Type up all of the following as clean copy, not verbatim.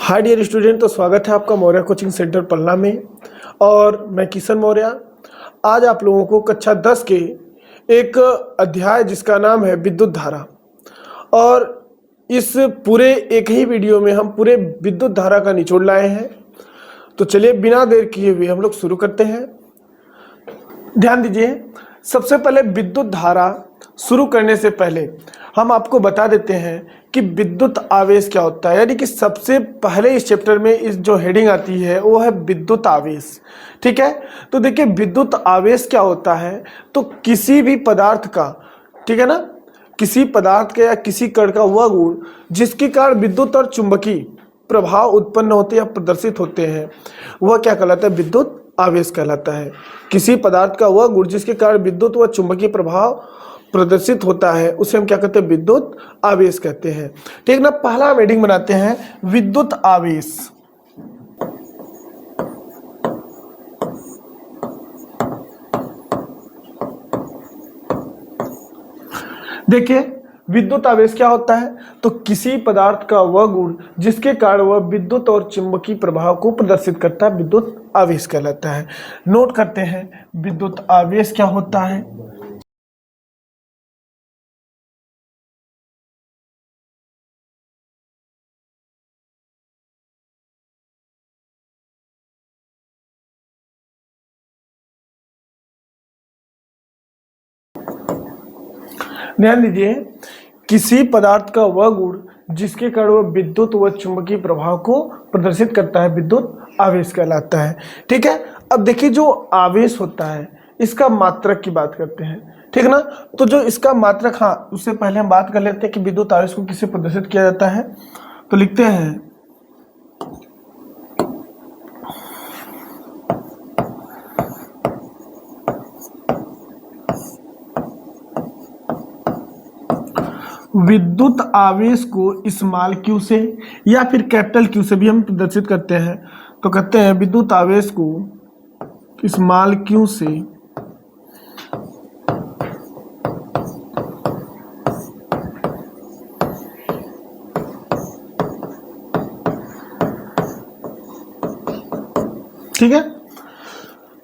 Hi dear student, तो स्वागत है आपका मौर्य कोचिंग सेंटर पलना में। और मैं किशन मौर्य आज आप लोगों को कक्षा 10 के एक अध्याय जिसका नाम है विद्युत धारा, और इस पूरे एक ही वीडियो में हम पूरे विद्युत धारा का निचोड़ लाए हैं। तो चलिए बिना देर किए हुए हम लोग शुरू करते हैं। ध्यान दीजिए, सबसे पहले विद्युत धारा शुरू करने से पहले हम आपको बता देते हैं कि विद्युत आवेश क्या होता है। यानी कि सबसे पहले इस चैप्टर में इस जो हेडिंग आती है वो है विद्युत आवेश। ठीक है, तो देखिए विद्युत आवेश क्या होता है। तो किसी भी पदार्थ का, ठीक है ना, किसी पदार्थ का या किसी कण का वह गुण जिसके कारण विद्युत और चुंबकीय प्रभाव उत्पन्न होते या प्रदर्शित होते हैं वह क्या कहलाता है, विद्युत आवेश कहलाता है। किसी पदार्थ का वह गुण जिसके कारण विद्युत व चुंबकीय प्रभाव प्रदर्शित होता है उसे हम क्या कहते हैं, विद्युत आवेश कहते हैं। ठीक ना। पहला हम हेडिंग बनाते हैं विद्युत आवेश। देखिए विद्युत आवेश क्या होता है। तो किसी पदार्थ का वह गुण जिसके कारण वह विद्युत और चुंबकीय प्रभाव को प्रदर्शित करता है विद्युत आवेश कहलाता है। नोट करते हैं विद्युत आवेश क्या होता है। ध्यान दीजिए, किसी पदार्थ का वह गुण जिसके कारण वह विद्युत व चुंबकीय प्रभाव को प्रदर्शित करता है विद्युत आवेश कहलाता है। ठीक है। अब देखिए जो आवेश होता है इसका मात्रक की बात करते हैं। ठीक ना। तो जो इसका मात्रक, हाँ उससे पहले हम बात कर लेते हैं कि विद्युत आवेश को किससे प्रदर्शित किया जाता है। तो लिखते हैं विद्युत आवेश को स्मॉल क्यू से या फिर कैपिटल क्यू से भी हम प्रदर्शित करते हैं। तो कहते हैं विद्युत आवेश को स्मॉल क्यू से ठीक है,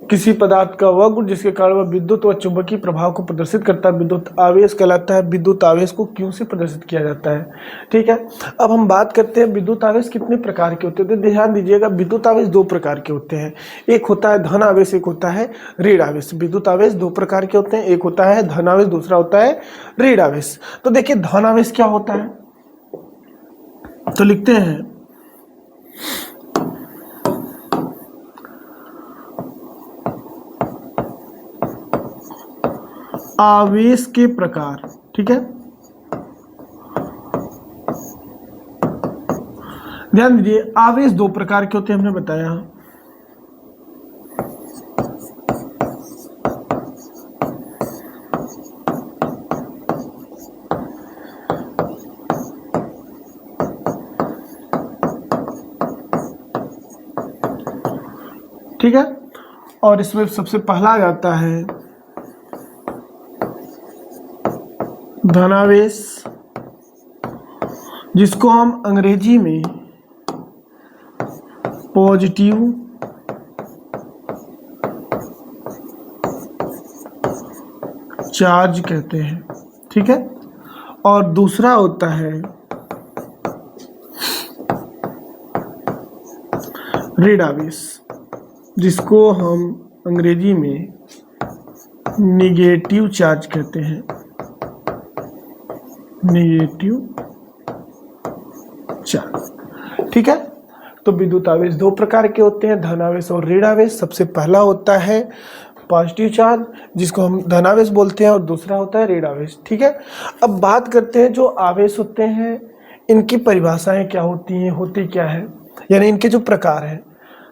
किसी पदार्थ का वह गुण जिसके कारण वह विद्युत व चुंबकीय प्रभाव को प्रदर्शित करता है विद्युत आवेश कहलाता है। विद्युत आवेश को क्यों से प्रदर्शित किया जाता है। ठीक है। अब हम बात करते हैं विद्युत आवेश कितने प्रकार के होते हैं। तो ध्यान दीजिएगा, विद्युत आवेश दो प्रकार के होते हैं। एक होता है धन आवेश, एक होता है ऋण आवेश। विद्युत आवेश दो प्रकार के होते हैं, एक होता है धन आवेश, दूसरा होता है ऋण आवेश। तो देखिए धन आवेश क्या होता है। तो लिखते हैं आवेश के प्रकार। ठीक है, ध्यान दीजिए आवेश दो प्रकार के होते हैं, हमने बताया। ठीक है, और इसमें सबसे पहला आ जाता है धनावेश, जिसको हम अंग्रेजी में पॉजिटिव चार्ज कहते हैं। ठीक है, और दूसरा होता है ऋण आवेश, जिसको हम अंग्रेजी में निगेटिव चार्ज कहते हैं। Negative charge. ठीक है, तो विद्युत आवेश दो प्रकार के होते हैं, धन आवेश और ऋण आवेश। सबसे पहला होता है पॉजिटिव चार्ज जिसको हम धन आवेश बोलते हैं, और दूसरा होता है ऋण आवेश। ठीक है, अब बात करते हैं जो आवेश होते हैं इनकी परिभाषाएं क्या होती हैं, होती क्या है, यानी इनके जो प्रकार हैं।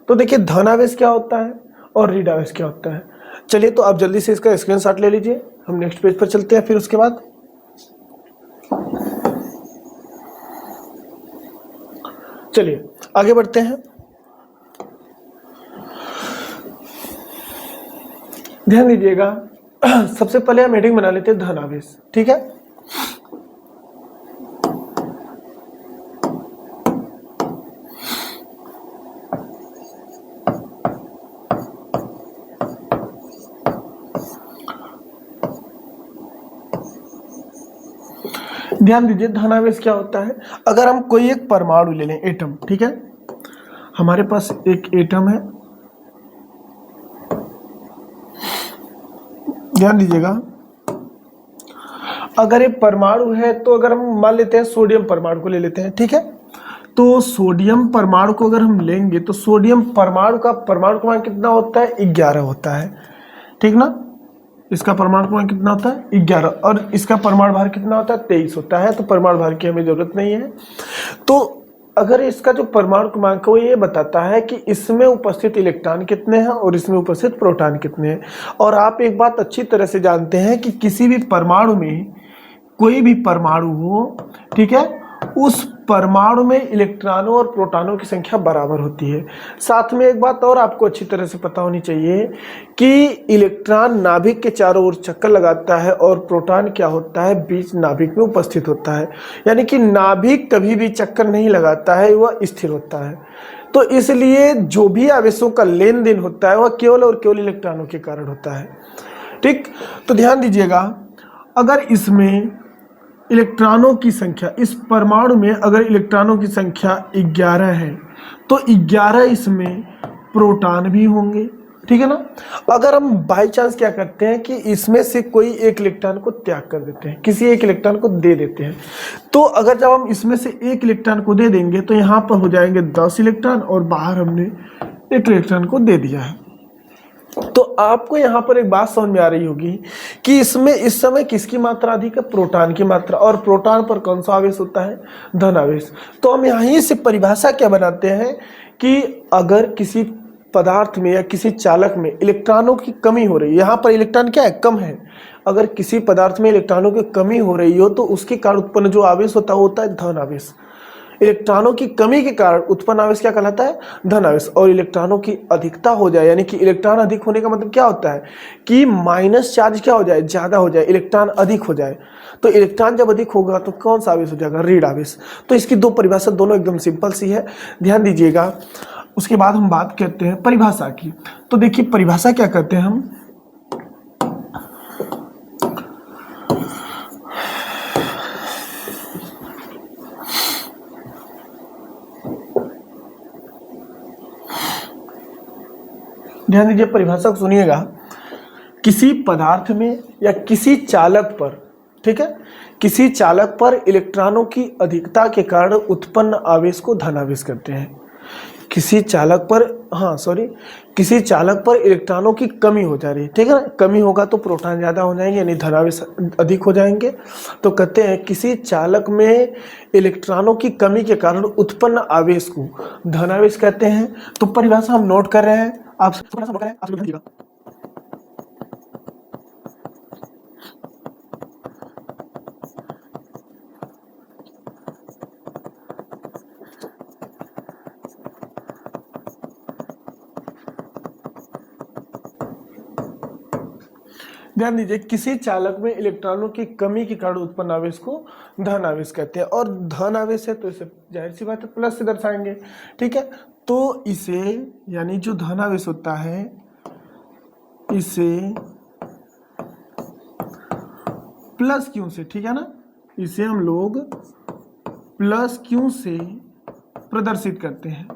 तो देखिए धन आवेश क्या होता है और ऋण आवेश क्या होता है। चलिए तो आप जल्दी से इसका स्क्रीनशॉट ले लीजिए, हम नेक्स्ट पेज पर चलते हैं। फिर उसके बाद चलिए आगे बढ़ते हैं। ध्यान दीजिएगा, सबसे पहले हम हेडिंग बना लेते हैं धन आवेश। ठीक है, ध्यान दीजिए धनावेश क्या होता है। अगर हम कोई एक परमाणु ले लें, एटम, ठीक है, हमारे पास एक एटम है, ध्यान दीजिएगा, अगर ये परमाणु है तो अगर हम मान लेते हैं सोडियम परमाणु को ले लेते हैं, ठीक है, तो सोडियम परमाणु को अगर हम लेंगे तो सोडियम परमाणु का परमाणु क्रमांक कितना होता है, 11 होता है, ठीक ना। इसका परमाणु क्रमांक कितना होता है, 11, और इसका परमाणु भार कितना होता है, 23 होता है। तो परमाणु भार की हमें जरूरत नहीं है। तो अगर इसका जो परमाणु क्रमांक है वो ये बताता है कि इसमें उपस्थित इलेक्ट्रॉन कितने हैं और इसमें उपस्थित प्रोटॉन कितने हैं। और आप एक बात अच्छी तरह से जानते हैं कि किसी भी परमाणु में, कोई भी परमाणु हो, ठीक है, उस परमाणु में इलेक्ट्रॉनों और प्रोटॉनों की संख्या बराबर होती है। साथ में एक बात और आपको अच्छी तरह से पता होनी चाहिए कि इलेक्ट्रॉन नाभिक के चारों ओर चक्कर लगाता है और प्रोटॉन क्या होता है, बीच नाभिक में उपस्थित होता है। यानी कि नाभिक कभी भी चक्कर नहीं लगाता है, वह स्थिर होता है। तो इसलिए जो भी आवेशों का लेन देन होता है वह केवल और केवल इलेक्ट्रॉनों के कारण होता है, ठीक। तो ध्यान दीजिएगा, अगर इसमें इलेक्ट्रॉनों की संख्या, इस परमाणु में अगर इलेक्ट्रॉनों की संख्या 11 है तो 11 इसमें प्रोटॉन भी होंगे, ठीक है ना। अगर हम बाई चांस क्या करते हैं कि इसमें से कोई एक इलेक्ट्रॉन को त्याग कर देते हैं, किसी एक इलेक्ट्रॉन को दे देते हैं, तो अगर जब हम इसमें से एक इलेक्ट्रॉन को दे देंगे तो यहाँ पर हो जाएंगे 10 इलेक्ट्रॉन और बाहर हमने एक इलेक्ट्रॉन को दे दिया है। तो आपको यहाँ पर एक बात समझ में आ रही होगी कि इसमें इस समय किसकी मात्रा अधिक है, प्रोटॉन की मात्रा। और प्रोटॉन पर कौन सा आवेश होता है, धन आवेश। तो हम यहीं से परिभाषा क्या बनाते हैं कि अगर किसी पदार्थ में या किसी चालक में इलेक्ट्रॉनों की कमी हो रही है, यहाँ पर इलेक्ट्रॉन क्या है, कम है, अगर किसी पदार्थ में इलेक्ट्रॉनों की कमी हो रही हो तो उसके कारण उत्पन्न जो आवेश होता है वो होता है धन आवेश। इलेक्ट्रॉनों की कमी के कारण उत्पन्न आवेश क्या कहलाता है, धन आवेश। और इलेक्ट्रॉनों की अधिकता हो जाए, यानी कि इलेक्ट्रॉन अधिक होने का मतलब क्या होता है कि माइनस चार्ज क्या हो जाए, ज्यादा हो जाए, इलेक्ट्रॉन अधिक हो जाए। तो इलेक्ट्रॉन जब अधिक होगा तो कौन सा आवेश हो जाएगा, ऋण आवेश। तो इसकी दो परिभाषा दोनों एकदम सिंपल सी है, ध्यान दीजिएगा। उसके बाद हम बात करते हैं परिभाषा की। तो देखिए परिभाषा क्या करते हैं हम, ध्यान दीजिए परिभाषा को सुनिएगा। किसी पदार्थ में या किसी चालक पर, ठीक है, किसी चालक पर इलेक्ट्रॉनों की अधिकता के कारण उत्पन्न आवेश को धनावेश कहते हैं। किसी चालक पर, किसी चालक पर इलेक्ट्रॉनों की कमी हो जा रही है, ठीक है ना, कमी होगा तो प्रोटॉन ज्यादा हो जाएंगे यानी धनावेश अधिक हो जाएंगे। तो कहते हैं किसी चालक में इलेक्ट्रॉनों की कमी के कारण उत्पन्न आवेश को धनावेश कहते हैं। तो परिभाषा हम नोट कर रहे हैं, आप नोट कर रहे हैं, आप लोग ध्यान दीजिए। किसी चालक में इलेक्ट्रॉनों की कमी के कारण उत्पन्न आवेश को धन आवेश कहते हैं। और धन आवेश है तो इसे जाहिर सी बात है प्लस से दर्शाएंगे, ठीक है। तो इसे, यानी जो धन आवेश होता है इसे प्लस क्यू से, ठीक है ना, इसे हम लोग प्लस क्यू से प्रदर्शित करते हैं,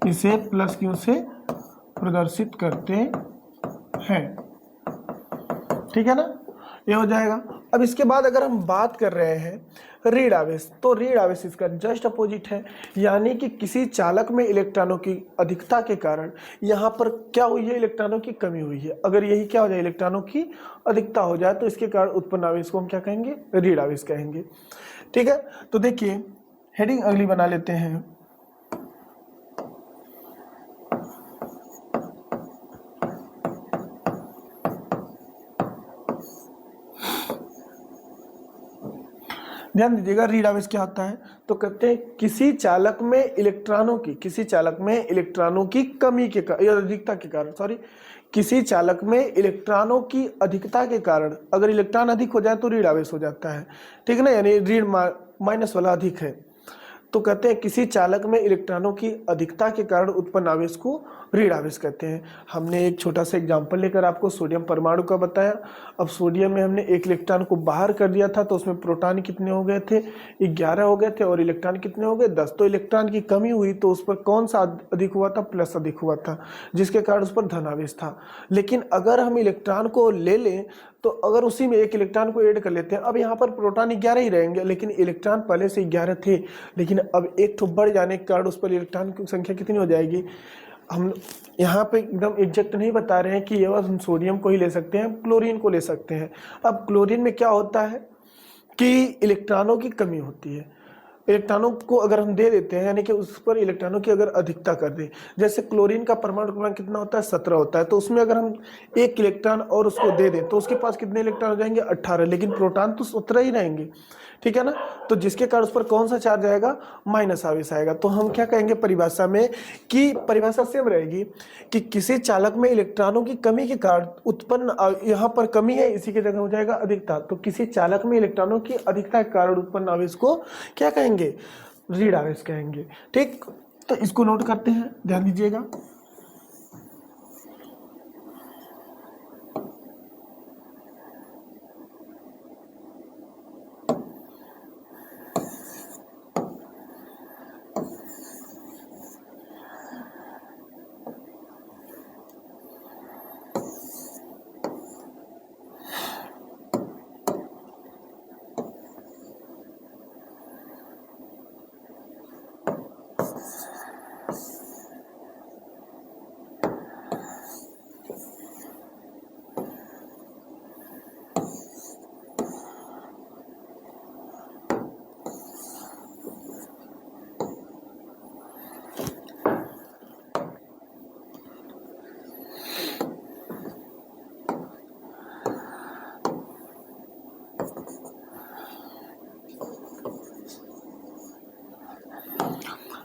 इसे प्लस क्यू से प्रदर्शित करते हैं, ठीक है ना, ये हो जाएगा। अब इसके बाद अगर हम बात कर रहे हैं ऋण आवेश, तो ऋण आवेश इसका जस्ट अपोजिट है। यानी कि किसी चालक में इलेक्ट्रॉनों की अधिकता के कारण यहाँ पर क्या हुई है, इलेक्ट्रॉनों की कमी हुई है। अगर यही क्या हो जाए, इलेक्ट्रॉनों की अधिकता हो जाए तो इसके कारण उत्पन्न आवेश को हम क्या कहेंगे, ऋण आवेश कहेंगे, ठीक है। तो देखिए हेडिंग अगली बना लेते हैं। ध्यान दीजिएगा ऋण आवेश क्या होता है। तो कहते हैं किसी चालक में इलेक्ट्रॉनों की कमी के कारण या अधिकता के कारण, किसी चालक में इलेक्ट्रॉनों की अधिकता के कारण अगर इलेक्ट्रॉन अधिक हो जाए तो ऋण आवेश हो जाता है, ठीक है ना, यानी ऋण माइनस वाला अधिक है। तो कहते हैं किसी चालक में इलेक्ट्रॉनों की अधिकता के कारण उत्पन्न आवेश को ऋण आवेश कहते हैं। हमने एक छोटा सा एग्जांपल लेकर आपको सोडियम परमाणु का बताया। अब सोडियम में हमने एक इलेक्ट्रॉन को बाहर कर दिया था, तो उसमें प्रोटॉन कितने हो गए थे, 11 हो गए थे, और इलेक्ट्रॉन कितने हो गए, 10। तो इलेक्ट्रॉन की कमी हुई तो उस पर कौन सा अधिक हुआ था, प्लस अधिक हुआ था, जिसके कारण उस पर धन आवेश था। लेकिन अगर हम इलेक्ट्रॉन को ले लें तो अगर उसी में एक इलेक्ट्रॉन को ऐड कर लेते हैं, अब यहाँ पर प्रोटॉन 11 ही रहेंगे, लेकिन इलेक्ट्रॉन पहले से 11 थे, लेकिन अब एक तो बढ़ जाने के कारण उस पर इलेक्ट्रॉन की संख्या कितनी हो जाएगी। हम यहाँ पे एकदम एग्जैक्ट नहीं बता रहे हैं कि ये बस हम सोडियम को ही ले सकते हैं, क्लोरीन को ले सकते हैं। अब क्लोरीन में क्या होता है कि इलेक्ट्रॉनों की कमी होती है। इलेक्ट्रॉनों को अगर हम दे देते हैं, यानी कि उस पर इलेक्ट्रॉनों की अगर अधिकता कर दें, जैसे क्लोरीन का परमाणु क्रमांक कितना होता है, 17 होता है, तो उसमें अगर हम एक इलेक्ट्रॉन और उसको दे दें तो उसके पास कितने इलेक्ट्रॉन हो जाएंगे, 18, लेकिन प्रोटॉन तो 17 ही रहेंगे, ठीक है ना। तो जिसके कारण उस पर कौन सा चार्ज आएगा, माइनस आवेश आएगा। तो हम क्या कहेंगे परिभाषा में, कि परिभाषा सेम रहेगी कि किसी चालक में इलेक्ट्रॉनों की कमी के कारण उत्पन्न, यहाँ पर कमी है, इसी की जगह हो जाएगा अधिकता, तो किसी चालक में इलेक्ट्रॉनों की अधिकता के कारण उत्पन्न आवेश को क्या कहेंगे, ऋण आवेश कहेंगे। ठीक, तो इसको नोट करते हैं, ध्यान दीजिएगा।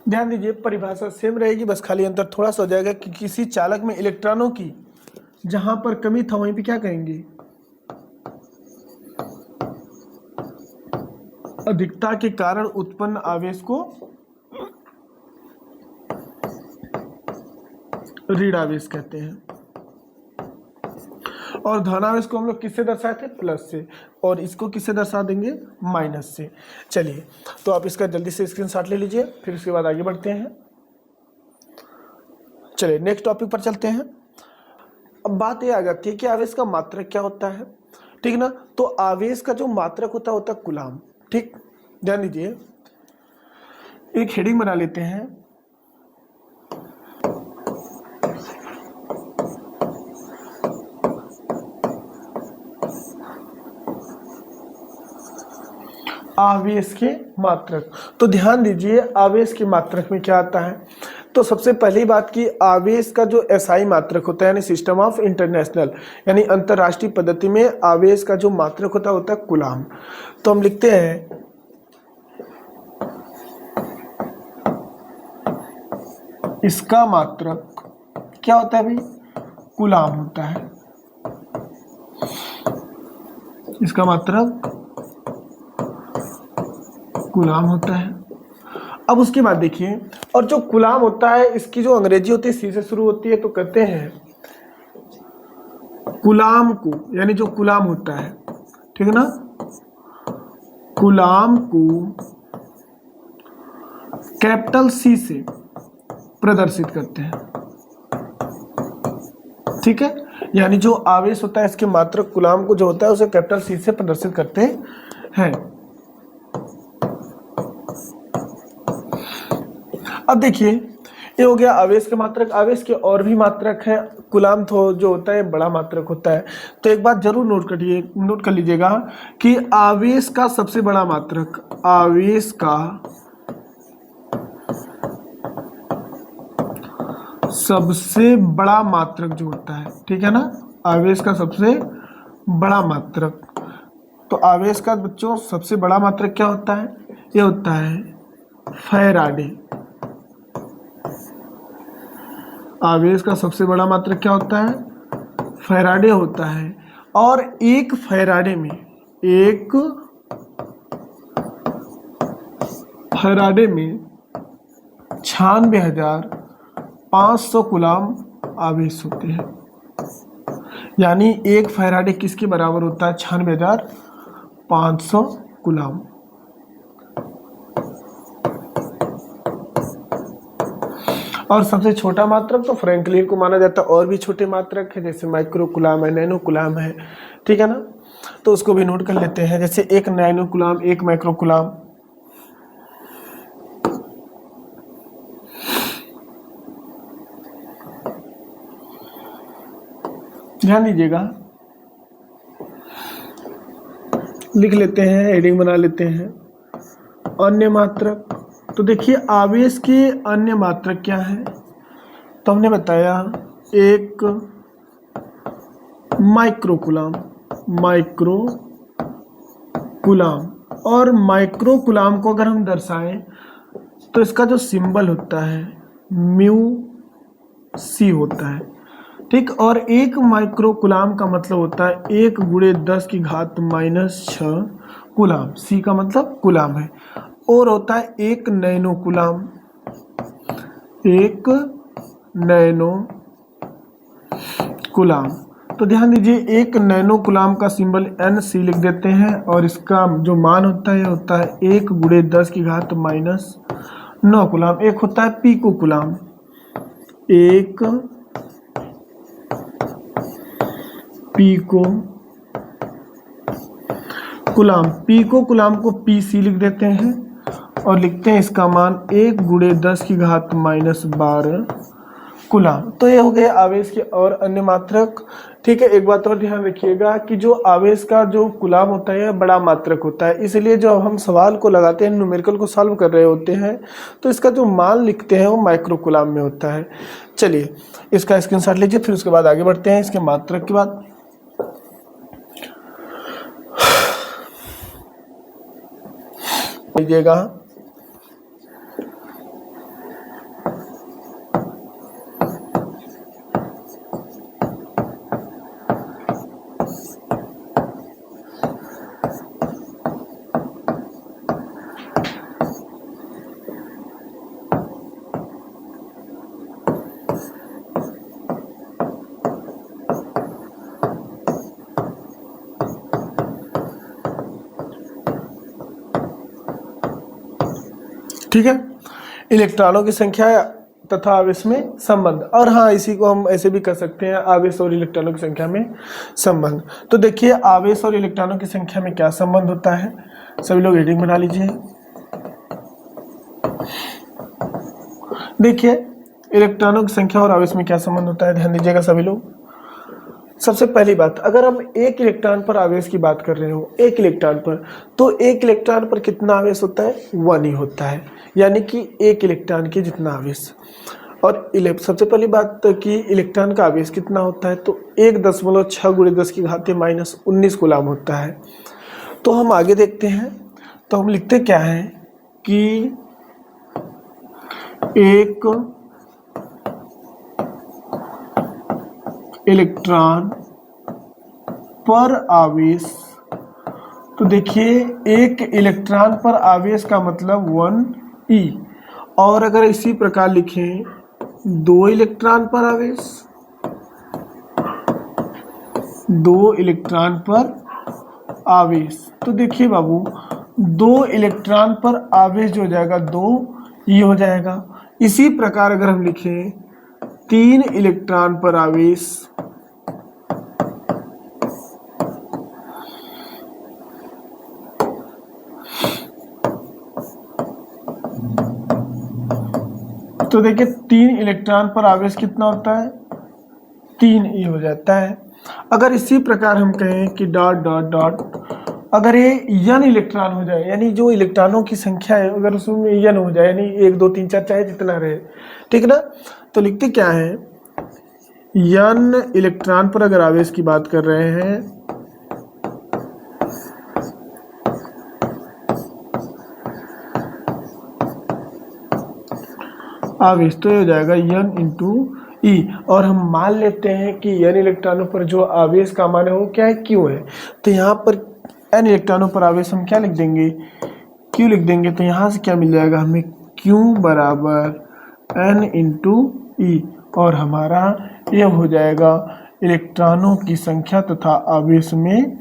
ध्यान दीजिए, परिभाषा सेम रहेगी, बस खाली अंतर थोड़ा सा हो जाएगा कि किसी चालक में इलेक्ट्रॉनों की जहां पर कमी था वहीं पे क्या कहेंगे, अधिकता के कारण उत्पन्न आवेश को ऋण आवेश कहते हैं। और धनावेश को हम लोग किससे दर्शाए थे, प्लस से, और इसको किससे दर्शा देंगे, माइनस से। चलिए, तो आप इसका जल्दी से स्क्रीनशॉट ले लीजिए, फिर उसके बाद आगे बढ़ते हैं। चलिए नेक्स्ट टॉपिक पर चलते हैं। अब बात ये आ जाती है कि आवेश का मात्रक क्या होता है, ठीक ना। तो आवेश का जो मात्रक होता है कूलाम। ठीक, ध्यान दीजिए, एक हेडिंग बना लेते हैं, आवेश के मात्रक। तो ध्यान दीजिए, आवेश के मात्रक में क्या आता है। तो सबसे पहली बात की, आवेश का जो एसआई मात्रक होता है, यानी सिस्टम ऑफ इंटरनेशनल, यानी अंतरराष्ट्रीय पद्धति में आवेश का जो मात्रक होता है कूलाम। तो हम लिखते हैं इसका मात्रक क्या होता है भाई, कूलाम होता है। इसका मात्रक कूलाम होता है। अब उसके बाद देखिए, और जो कूलाम होता है इसकी जो अंग्रेजी होती है सी से शुरू होती है, तो कहते हैं कूलाम को, यानी जो कूलाम होता है, ठीक है ना, कूलाम को कैपिटल सी से प्रदर्शित करते हैं। ठीक है, यानी जो आवेश होता है इसके मात्रक कूलाम को जो होता है उसे कैपिटल सी से प्रदर्शित करते हैं। अब देखिए, ये हो गया आवेश के मात्रक। आवेश के और भी मात्रक है, कूलाम तो जो होता है बड़ा मात्रक होता है। तो एक बात जरूर नोट कर लीजिएगा कि आवेश का सबसे बड़ा मात्रक, आवेश का सबसे बड़ा मात्रक जो होता है, ठीक है ना, आवेश का सबसे बड़ा मात्रक। तो आवेश का बच्चों सबसे बड़ा मात्रक क्या होता है, ये होता है फैराडे। आवेश का सबसे बड़ा मात्रक क्या होता है, फैराडे होता है। और एक फैराडे में, एक फैराडे में 96,500 कूलाम आवेश होते हैं। यानी एक फैराडे किसके बराबर होता है? 96,500 कूलाम। और सबसे छोटा मात्रक तो फ्रैंकलिन को माना जाता है। और भी छोटे मात्रक है जैसे माइक्रो कूलाम है, नैनो कूलाम है, ठीक है ना, तो उसको भी नोट कर लेते हैं। जैसे एक नैनो कूलाम, एक माइक्रो कूलाम। ध्यान दीजिएगा, लिख लेते हैं, हेडिंग बना लेते हैं। अन्य मात्रक, तो देखिए आवेश के अन्य मात्रक क्या है? तो हमने बताया एक माइक्रो कूलाम, माइक्रो कूलाम। और माइक्रो कूलाम को अगर हम दर्शाएं तो इसका जो सिंबल होता है म्यू सी होता है, ठीक। और एक माइक्रो कूलाम का मतलब होता है 1×10⁻⁻6 कूलाम। सी का मतलब कूलाम है। और होता है एक नैनो कूलाम, एक नैनो कूलाम। तो ध्यान दीजिए, एक नैनो कूलाम का सिंबल NC लिख देते हैं और इसका जो मान होता है होता है 1×10⁻⁹ कूलाम। एक होता है पीको कूलाम, एक पीको कूलाम। पीको कूलाम को PC लिख देते हैं और लिखते हैं इसका मान 1×10⁻12 कूलाम। तो ये हो गए आवेश के और अन्य मात्रक, ठीक है। एक बात और ध्यान रखिएगा कि जो आवेश का जो कूलाम होता है बड़ा मात्रक होता है, इसलिए जो हम सवाल को लगाते हैं, न्यूमेरिकल को सॉल्व कर रहे होते हैं, तो इसका जो मान लिखते हैं वो माइक्रो कूलाम में होता है। चलिए इसका स्क्रीनशॉट लीजिए, फिर उसके बाद आगे बढ़ते हैं इसके मात्रक के बाद। लीजिएगा, ठीक है। इलेक्ट्रॉनों की संख्या तथा आवेश में संबंध। और हाँ, इसी को हम ऐसे भी कर सकते हैं, आवेश और इलेक्ट्रॉनों की संख्या में संबंध। तो देखिए आवेश और इलेक्ट्रॉनों की संख्या में क्या संबंध होता है, सभी लोग हेडिंग बना लीजिए। देखिए इलेक्ट्रॉनों की संख्या और आवेश में क्या संबंध होता है, ध्यान दीजिएगा सभी लोग। सबसे पहली बात, अगर हम एक इलेक्ट्रॉन पर आवेश की बात कर रहे हो, एक इलेक्ट्रॉन पर, तो एक इलेक्ट्रॉन पर कितना आवेश होता है? 1 ही होता है, यानी कि एक इलेक्ट्रॉन के जितना आवेश। और सबसे पहली बात कि इलेक्ट्रॉन का आवेश कितना होता है, तो 1.6×10⁻⁻19 कूलाम होता है। तो हम आगे देखते हैं, तो हम लिखते क्या है कि एक इलेक्ट्रॉन पर आवेश, तो देखिए एक इलेक्ट्रॉन पर आवेश का मतलब 1e। और अगर इसी प्रकार लिखें 2 इलेक्ट्रॉन पर आवेश, 2 इलेक्ट्रॉन पर आवेश, तो देखिए बाबू 2 इलेक्ट्रॉन पर आवेश जो हो जाएगा 2e हो जाएगा। इसी प्रकार अगर हम लिखें 3 इलेक्ट्रॉन पर आवेश, तो देखिए 3 इलेक्ट्रॉन पर आवेश कितना होता है? 3e हो जाता है। अगर इसी प्रकार हम कहें कि डॉट डॉट डॉट, अगर ये n इलेक्ट्रॉन हो जाए, यानी जो इलेक्ट्रॉनों की संख्या है अगर उसमें n हो जाए, यानी 1 2 3 4 चाहे जितना रहे, ठीक ना, तो लिखते क्या है, n इलेक्ट्रॉन पर अगर आवेश की बात कर रहे हैं, आवेश तो हो जाएगा n इंटू ई। और हम मान लेते हैं कि n इलेक्ट्रॉनों पर जो आवेश का मान है वो क्या है? Q है। तो यहाँ पर n इलेक्ट्रॉनों पर आवेश हम क्या लिख देंगे? Q Q लिख देंगे तो यहाँ से क्या मिल जाएगा हमें, Q बराबर N इंटू E, और हमारा ये हो जाएगा इलेक्ट्रॉनों की संख्या तथा आवेश में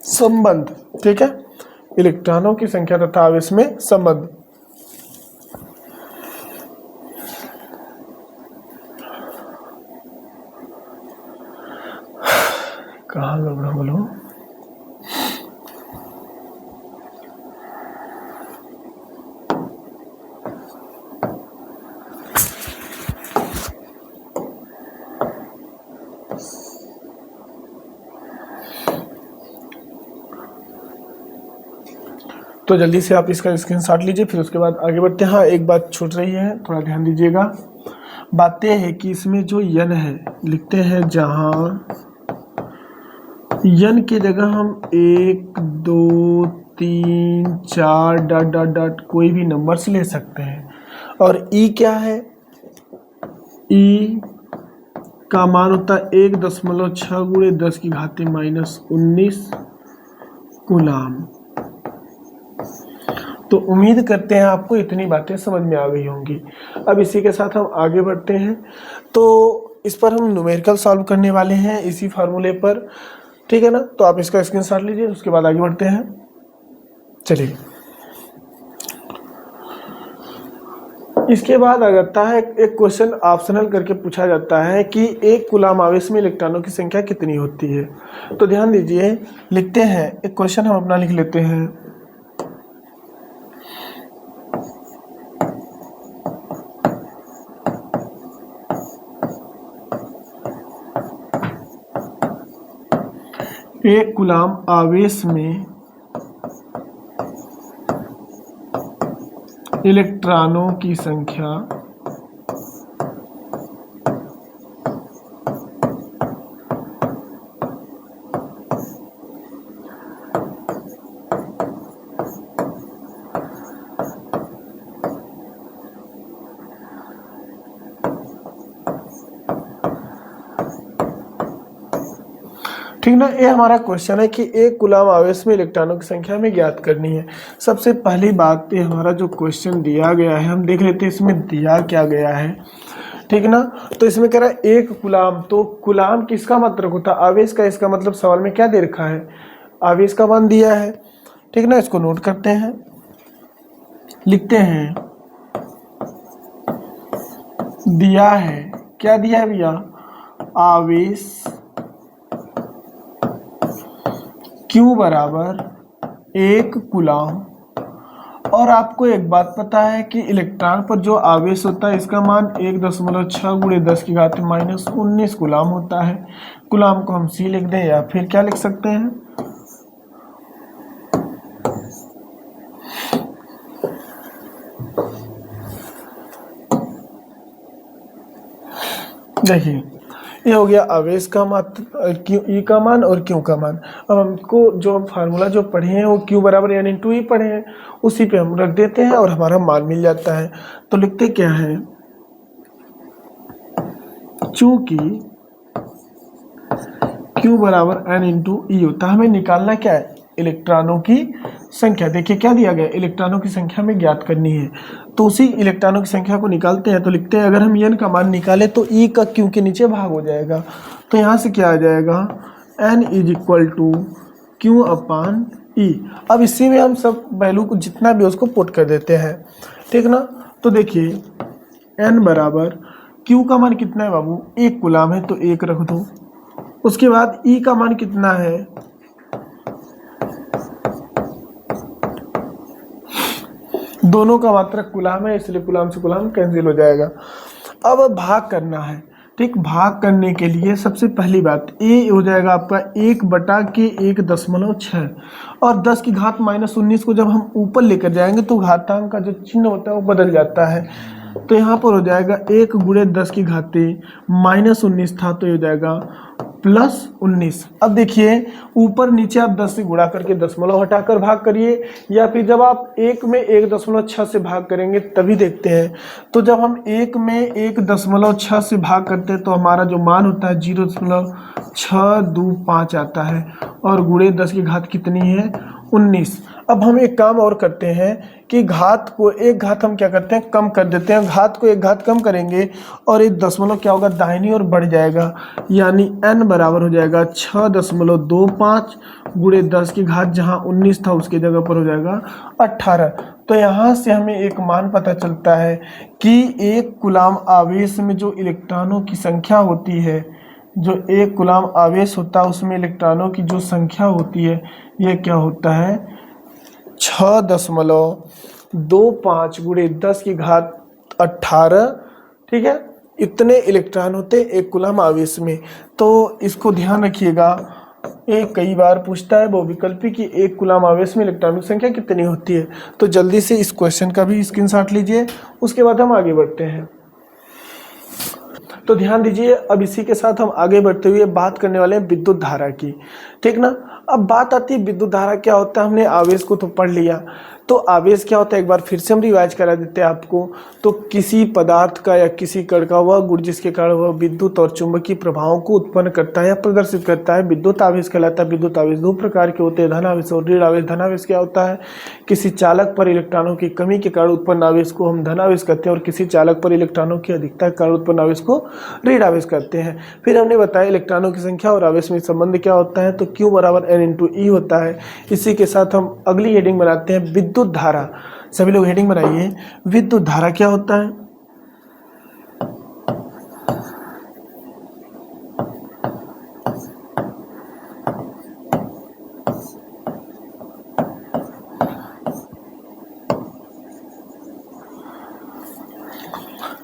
संबंध। ठीक है, इलेक्ट्रॉनों की संख्या तथा आवेश में संबंध। कहाँ गड़बड़ बोलो। तो जल्दी से आप इसका स्क्रीनशॉट लीजिए, फिर उसके बाद आगे बढ़ते हैं। हाँ, एक बात छूट रही है, थोड़ा ध्यान दीजिएगा। बात यह है कि इसमें जो यन है लिखते हैं, जहाँ यन की जगह हम 1 2 3 4 डॉट डॉट डॉट कोई भी नंबर्स ले सकते हैं। और ई क्या है, ई का मान होता है 1.6 गुणे 10 की घात -19 कूलाम। तो उम्मीद करते हैं आपको इतनी बातें समझ में आ गई होंगी। अब इसी के साथ हम आगे बढ़ते हैं। तो इस पर हम न्यूमेरिकल सॉल्व करने वाले हैं इसी फार्मूले पर, ठीक है ना। तो आप इसका स्क्रीनशॉट लीजिए, उसके बाद आगे बढ़ते हैं। चलिए, इसके बाद आ जाता है एक क्वेश्चन ऑप्शनल करके पूछा जाता है कि एक कूलाम आवेश में इलेक्ट्रॉनों की संख्या कितनी होती है। तो ध्यान दीजिए, लिखते हैं एक क्वेश्चन हम अपना लिख लेते हैं। एक कूलाम आवेश में इलेक्ट्रॉनों की संख्या ठीक ना। ये हमारा क्वेश्चन है कि एक कूलाम आवेश में इलेक्ट्रॉनों की संख्या हमें ज्ञात करनी है। सबसे पहली बात, ये हमारा जो क्वेश्चन दिया गया है हम देख लेते हैं इसमें दिया क्या गया है, ठीक ना। तो इसमें कह रहा है एक कूलाम, तो कूलाम किसका मात्रक होता है, आवेश का। इसका मतलब सवाल में क्या दे रखा है, आवेश का मान दिया है, ठीक ना। इसको नोट करते हैं, लिखते हैं दिया है, क्या दिया है भैया, आवेश Q बराबर एक कूलाम। और आपको एक बात पता है कि इलेक्ट्रॉन पर जो आवेश होता है इसका मान 1.6 गुणे 10 की घात -19 कूलाम होता है। कूलाम को हम C लिख दें या फिर क्या लिख सकते हैं, देखिए ये हो गया आवेश का मात्रा ई का मान और क्यू का मान। अब हमको जो फार्मूला जो पढ़े हैं वो Q बराबर N इंटू ई पढ़े हैं, उसी पे हम रख देते हैं और हमारा मान मिल जाता है। तो लिखते क्या है, चूंकि Q बराबर N इंटू ई होता है, हमें निकालना क्या है, इलेक्ट्रॉनों की संख्या। देखिए क्या दिया गया, इलेक्ट्रॉनों की संख्या में ज्ञात करनी है। तो उसी इलेक्ट्रॉनों की संख्या को निकालते हैं। तो लिखते हैं अगर हम n का मान निकाले तो E का Q के नीचे भाग हो जाएगा। तो यहाँ से क्या आ जाएगा, N is equal to Q upon E। अब इसी में हम सब वैल्यू को जितना भी उसको पुट कर देते हैं, ठीक ना। तो देखिए N बराबर Q का मान कितना है बाबू, एक कूलाम है तो एक रख दो। उसके बाद E का मान कितना है, दोनों का मात्रक कूलाम है इसलिए कूलाम से कूलाम कैंसिल हो जाएगा। अब भाग करना है, ठीक। भाग करने के लिए सबसे पहली बात ए हो जाएगा आपका 1/1.6 और 10 की घात -19 को जब हम ऊपर लेकर जाएंगे तो घातांक का जो चिन्ह होता है वो बदल जाता है। तो यहाँ पर हो जाएगा 1 गुणे 10 की घाते -19 था तो ये हो जाएगा +19। अब देखिए ऊपर नीचे आप 10 से गुणा करके दशमलव हटाकर भाग करिए, या फिर जब आप 1 में 1.6 से भाग करेंगे तभी देखते हैं। तो जब हम 1 में 1.6 से भाग करते हैं तो हमारा जो मान होता है 0.625 आता है और गुणे 10 की घात कितनी है 19। अब हम एक काम और करते हैं कि घात को एक घात हम क्या करते हैं, कम कर देते हैं। घात को एक घात कम करेंगे और एक दशमलव क्या होगा, दाहिनी ओर बढ़ जाएगा, यानी n बराबर हो जाएगा 6.25 गुणे 10 की घात, जहाँ 19 था उसकी जगह पर हो जाएगा 18। तो यहाँ से हमें एक मान पता चलता है कि एक कूलाम आवेश में जो इलेक्ट्रॉनों की संख्या होती है, जो एक कूलाम आवेश होता है उसमें इलेक्ट्रॉनों की जो संख्या होती है, यह क्या होता है 6.25 गुणे 10 की घात 18। ठीक है, इतने इलेक्ट्रॉन होते एक कूलाम आवेश में। तो इसको ध्यान रखिएगा, एक कई बार पूछता है बहुविकल्पी कि एक कूलाम आवेश में इलेक्ट्रॉनों की संख्या कितनी होती है। तो जल्दी से इस क्वेश्चन का भी स्क्रीनशॉट लीजिए, उसके बाद हम आगे बढ़ते हैं। तो ध्यान दीजिए, अब इसी के साथ हम आगे बढ़ते हुए बात करने वाले हैं विद्युत धारा की। ठीक ना, अब बात आती है विद्युत धारा क्या होता है। हमने आवेश को तो पढ़ लिया, तो आवेश क्या होता है एक बार फिर से हम रिवाइज करा देते हैं आपको। तो किसी पदार्थ का या किसी कण का वह गुण जिसके कारण वह विद्युत और चुंबकीय प्रभावों को उत्पन्न करता है या प्रदर्शित करता है, विद्युत आवेश कहलाता है। विद्युत आवेश दो प्रकार के होते हैं, धन आवेश और ऋण आवेश। धन आवेश क्या होता है, किसी चालक पर इलेक्ट्रॉनों की कमी के कारण उत्पन्न आवेश को हम धन आवेश कहते हैं, और किसी चालक पर इलेक्ट्रॉनों की अधिकता के कारण उत्पन्न आवेश को ऋण आवेश कहते हैं। फिर हमने बताया इलेक्ट्रॉनों की संख्या और आवेश में संबंध क्या होता है, तो Q बराबर N/E होता है। इसी के साथ हम अगली हेडिंग बनाते हैं विद्युत धारा। सभी लोग हेडिंग बनाइए, विद्युत धारा क्या होता है।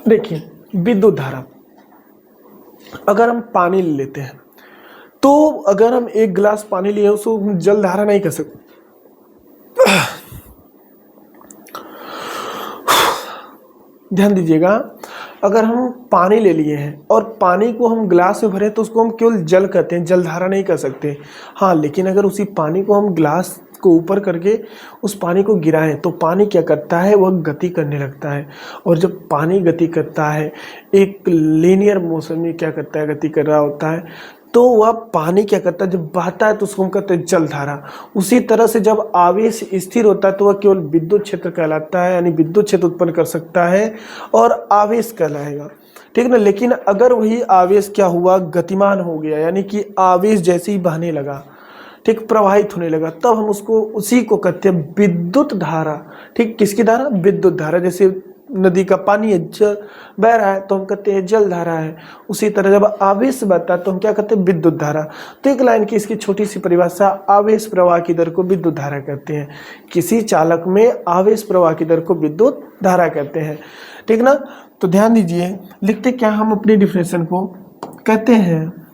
देखिए विद्युत धारा, अगर हम पानी ले लेते हैं तो अगर हम एक गिलास पानी लिए उसको हम जल धारा नहीं कह सकते। ध्यान दीजिएगा, अगर हम पानी ले लिए हैं और पानी को हम गिलास में भरे तो उसको हम केवल जल कहते हैं, जल धारा नहीं कह सकते। हाँ, लेकिन अगर उसी पानी को हम गिलास को ऊपर करके उस पानी को गिराएं तो पानी क्या करता है, वह गति करने लगता है। और जब पानी गति करता है, एक लीनियर मोशन में क्या करता है, गति कर रहा होता है, तो वह पानी क्या करता है, जब बहता है तो उसको हम कहते हैं जल धारा। उसी तरह से जब आवेश स्थिर होता है तो वह केवल विद्युत क्षेत्र कहलाता है, यानी विद्युत क्षेत्र उत्पन्न कर सकता है और आवेश कहलाएगा। ठीक ना, लेकिन अगर वही आवेश क्या हुआ, गतिमान हो गया, यानी कि आवेश जैसे ही बहने लगा, ठीक, प्रवाहित होने लगा, तब हम उसको उसी को कहते हैं विद्युत धारा। ठीक, किसकी धारा, विद्युत धारा। जैसे नदी का पानी है, बह रहा है तो हम कहते हैं जल धारा है। उसी तरह जब आवेश बहता है तो हम क्या कहते हैं, विद्युत धारा। तो एक लाइन की इसकी छोटी सी परिभाषा, आवेश प्रवाह की दर को विद्युत धारा कहते हैं। किसी चालक में आवेश प्रवाह की दर को विद्युत धारा कहते हैं। ठीक ना, तो ध्यान दीजिए, लिखते क्या हम अपनी डिफिनेशन को कहते हैं,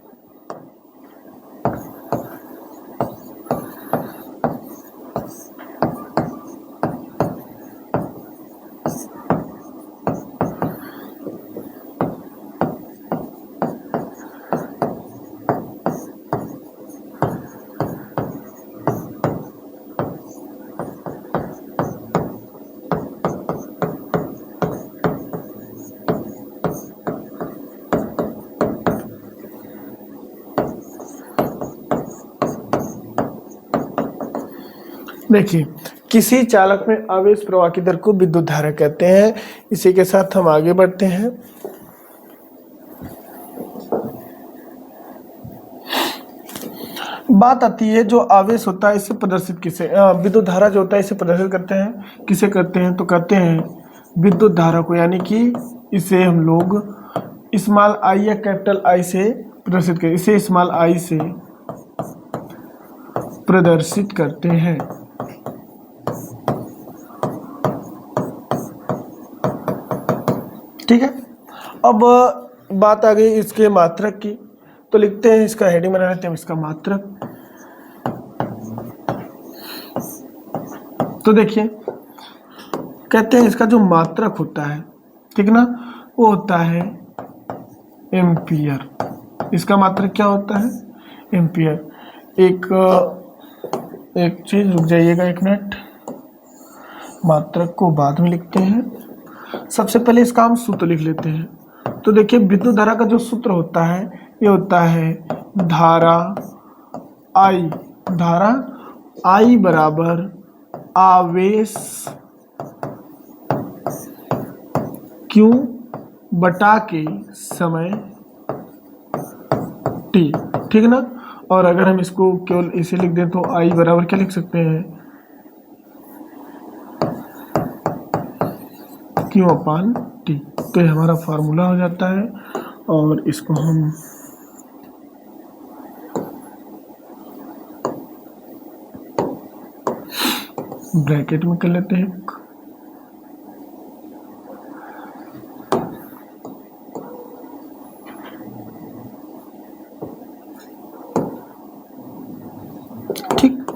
देखिए किसी चालक में आवेश प्रवाह की दर को विद्युत धारा कहते हैं। इसी के साथ हम आगे बढ़ते हैं। बात आती है जो आवेश होता है इसे प्रदर्शित किसे, विद्युत धारा जो होता है इसे प्रदर्शित करते हैं, किसे करते हैं, तो कहते हैं विद्युत धारा को, यानी कि इसे हम लोग स्मॉल आई या कैपिटल आई से प्रदर्शित करते, इसे स्मॉल आई से प्रदर्शित करते हैं। ठीक है, अब बात आ गई इसके मात्रक की, तो लिखते हैं, इसका हेडिंग बना लेते हैं, इसका मात्रक। तो देखिए कहते हैं इसका जो मात्रक होता है, ठीक ना, वो होता है एम्पियर। इसका मात्रक क्या होता है, एम्पियर। एक चीज रुक जाइएगा, एक मिनट, मात्रक को बाद में लिखते हैं। सबसे पहले इसका हम सूत्र लिख लेते हैं। तो देखिए विद्युत धारा का जो सूत्र होता है ये होता है धारा I, धारा I बराबर आवेश Q बटा के समय T, ठीक है ना। और अगर हम इसको केवल ऐसे लिख दें तो I बराबर क्या लिख सकते हैं, Q अपान T। तो ये हमारा फार्मूला हो जाता है और इसको हम ब्रैकेट में कर लेते हैं। ठीक,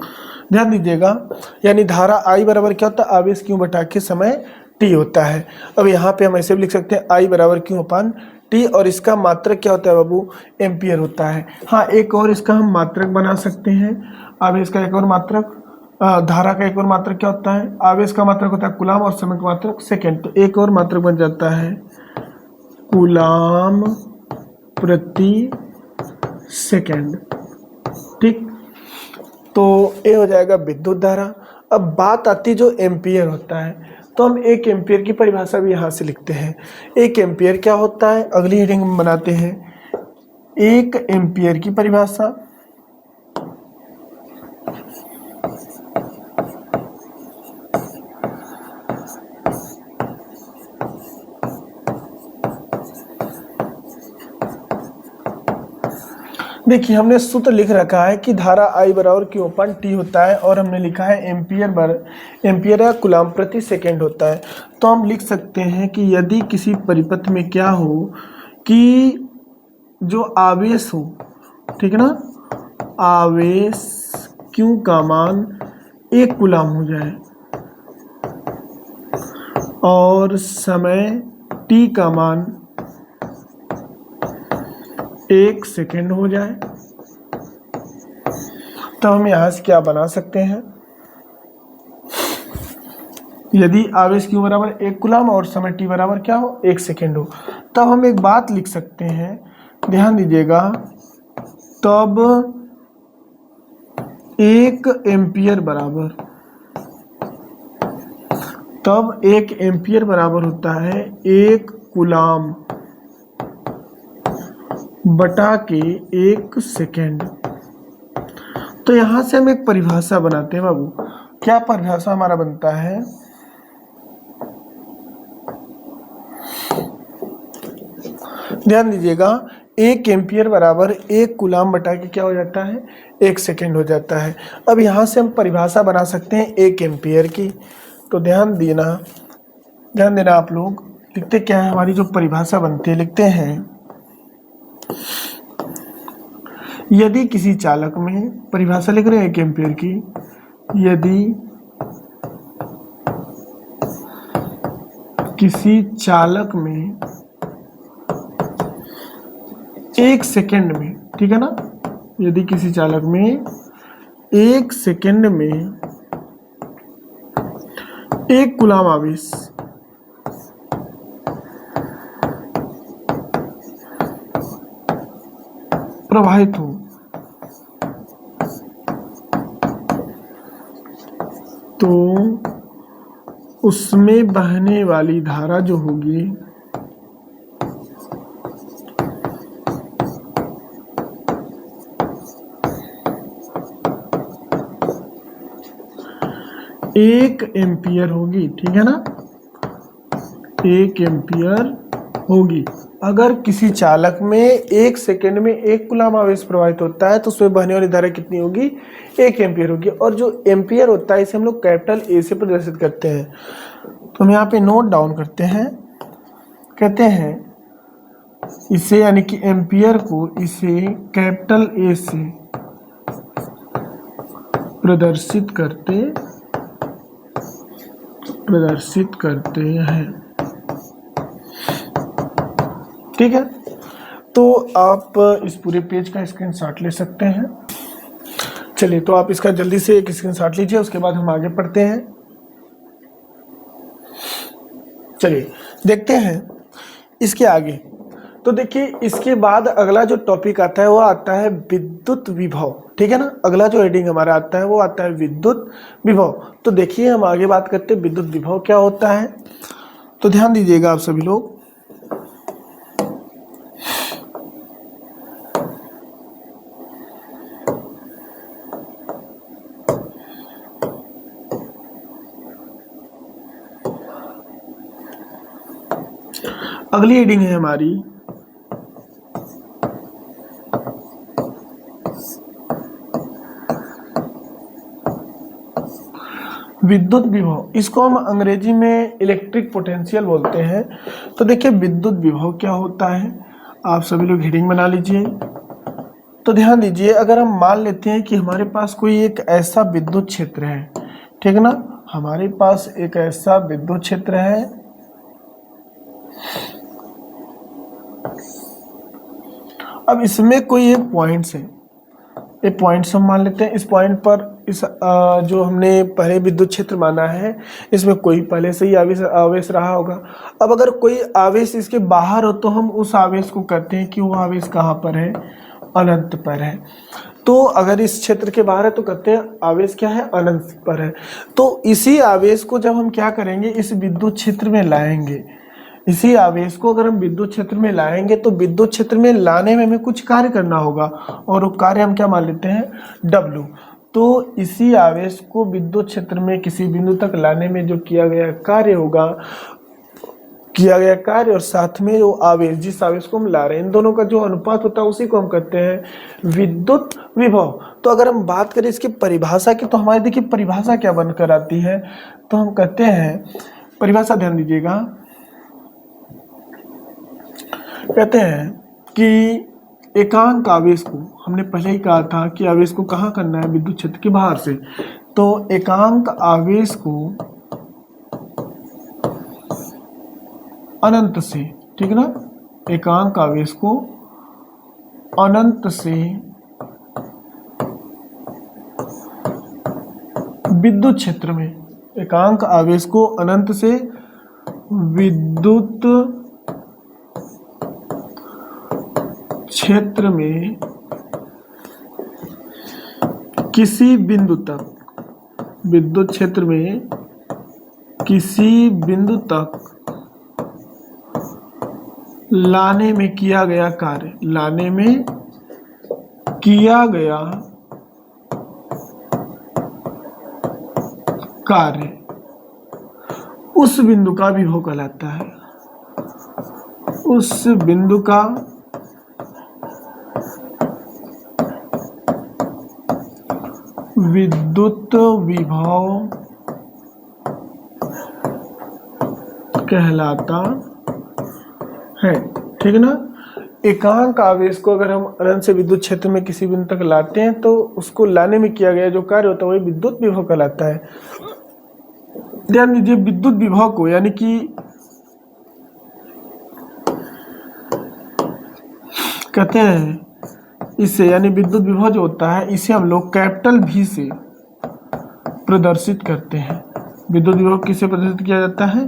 ध्यान दीजिएगा, यानी धारा I बराबर क्या होता है, आवेश Q बटा के समय T होता है। अब यहाँ पे हम ऐसे भी लिख सकते हैं I बराबर Q अपान T, और इसका मात्रक क्या होता है बाबू, एम्पियर होता है। हाँ, एक और इसका हम मात्रक बना सकते हैं, आवेश का एक और मात्रक, धारा का एक और मात्रक क्या होता है, आवेश का मात्रक होता है कूलाम और समय का मात्रक सेकेंड। तो एक और मात्रक बन जाता है कूलाम प्रति सेकेंड। ठीक, तो ये हो जाएगा विद्युत धारा। अब बात आती जो एम्पियर होता है, तो हम एक एम्पियर की परिभाषा भी यहाँ से लिखते हैं। एक एम्पियर क्या होता है, अगली हेडिंग में बनाते हैं। एक एम्पियर की परिभाषा देखिए, हमने सूत्र लिख रखा है कि धारा I बराबर Q अपान T होता है, और हमने लिखा है एम्पियर या कूलाम प्रति सेकेंड होता है। तो हम लिख सकते हैं कि यदि किसी परिपथ में क्या हो कि जो आवेश हो, ठीक है ना, आवेश Q का मान 1 कूलाम हो जाए और समय T का मान 1 सेकेंड हो जाए, तो हम यहां से क्या बना सकते हैं, यदि आवेश Q बराबर 1 कूलाम और समय T बराबर क्या हो, 1 सेकेंड हो, तब हम एक बात लिख सकते हैं, ध्यान दीजिएगा, तब 1 एम्पियर बराबर होता है 1 कूलाम बटा के 1 सेकेंड। तो यहां से हम एक परिभाषा बनाते हैं बाबू। क्या परिभाषा हमारा बनता है, ध्यान दीजिएगा, 1 एम्पियर बराबर 1 कूलाम बटा के क्या हो जाता है, 1 सेकेंड हो जाता है। अब यहां से हम परिभाषा बना सकते हैं 1 एम्पियर की। तो ध्यान देना आप लोग, लिखते क्या है, हमारी जो परिभाषा बनती है, लिखते हैं यदि किसी चालक में, परिभाषा लिख रहे हैं 1 एम्पियर की, यदि किसी चालक में 1 सेकेंड में, ठीक है ना, यदि किसी चालक में 1 सेकेंड में 1 कूलाम आवेश प्रवाहित हो, तो उसमें बहने वाली धारा जो होगी एक एम्पियर होगी, ठीक है ना, 1 एम्पियर होगी। अगर किसी चालक में 1 सेकेंड में 1 कूलाम आवेश प्रवाहित होता है तो उसमें बहने वाली धारा कितनी होगी, 1 एम्पियर होगी। और जो एम्पियर होता है इसे हम लोग कैपिटल ए से प्रदर्शित करते हैं। तो हम यहाँ पे नोट डाउन करते हैं, कहते हैं इसे, यानी कि एम्पियर को इसे कैपिटल ए से प्रदर्शित करते हैं, ठीक है। तो आप इस पूरे पेज का स्क्रीनशॉट ले सकते हैं। चलिए, तो आप इसका जल्दी से एक स्क्रीनशॉट लीजिए, उसके बाद हम आगे पढ़ते हैं। चलिए देखते हैं इसके आगे। तो देखिए इसके बाद अगला जो टॉपिक आता है वो आता है विद्युत विभव, ठीक है ना। अगला जो हेडिंग हमारा आता है वो आता है विद्युत विभव। तो देखिए हम आगे बात करते हैं विद्युत विभव क्या होता है। तो ध्यान दीजिएगा आप सभी लोग। अगली हेडिंग है हमारी विद्युत विभव। इसको हम अंग्रेजी में इलेक्ट्रिक पोटेंशियल बोलते हैं। तो देखिए विद्युत विभव क्या होता है, आप सभी लोग हेडिंग बना लीजिए। तो ध्यान दीजिए, अगर हम मान लेते हैं कि हमारे पास कोई एक ऐसा विद्युत क्षेत्र है, ठीक है ना, हमारे पास एक ऐसा विद्युत क्षेत्र है, अब इसमें कोई एक पॉइंट्स है, एक पॉइंट्स हम मान लेते हैं। इस पॉइंट पर इस जो हमने पहले विद्युत क्षेत्र माना है, इसमें कोई पहले से ही आवेश रहा होगा। अब अगर कोई आवेश इसके बाहर हो तो हम उस आवेश को कहते हैं कि वो आवेश कहाँ पर है, अनंत पर है। तो अगर इस क्षेत्र के बाहर है तो कहते हैं आवेश क्या है, अनंत पर है। तो इसी आवेश को जब हम क्या करेंगे, इस विद्युत क्षेत्र में लाएंगे, इसी आवेश को अगर हम विद्युत क्षेत्र में लाएंगे तो विद्युत क्षेत्र में लाने में हमें कुछ कार्य करना होगा, और वो कार्य हम क्या मान लेते हैं, W। तो इसी आवेश को विद्युत क्षेत्र में किसी बिंदु तक लाने में जो किया गया कार्य होगा, किया गया कार्य और साथ में जो आवेश, जिस आवेश को हम ला रहे हैं, इन दोनों का जो अनुपात होता है उसी को हम कहते हैं विद्युत विभव। तो अगर हम बात करें इसकी परिभाषा की, तो हमारी देखिए परिभाषा क्या बनकर आती है। तो हम कहते हैं परिभाषा, ध्यान दीजिएगा, कहते हैं कि एकांक आवेश को, हमने पहले ही कहा था कि आवेश को कहाँ करना है, विद्युत क्षेत्र के बाहर से। तो एकांक आवेश को अनंत से, ठीक है ना, एकांक आवेश को अनंत से विद्युत क्षेत्र में, एकांक आवेश को अनंत से विद्युत क्षेत्र में किसी बिंदु तक, विद्युत क्षेत्र में किसी बिंदु तक लाने में किया गया कार्य, लाने में किया गया कार्य उस बिंदु का विभव कहलाता है। उस बिंदु का विद्युत विभव कहलाता है, ठीक है ना। एकांक आवेश को अगर हम अनंत से विद्युत क्षेत्र में किसी बिंदु तक लाते हैं तो उसको लाने में किया गया जो कार्य होता है वही विद्युत विभव कहलाता है। ध्यान दीजिए, विद्युत विभव को, यानी कि कहते हैं इसे, यानी विद्युत विभव जो होता है इसे हम लोग कैपिटल V से प्रदर्शित करते हैं। विद्युत विभव किससे प्रदर्शित किया जाता है,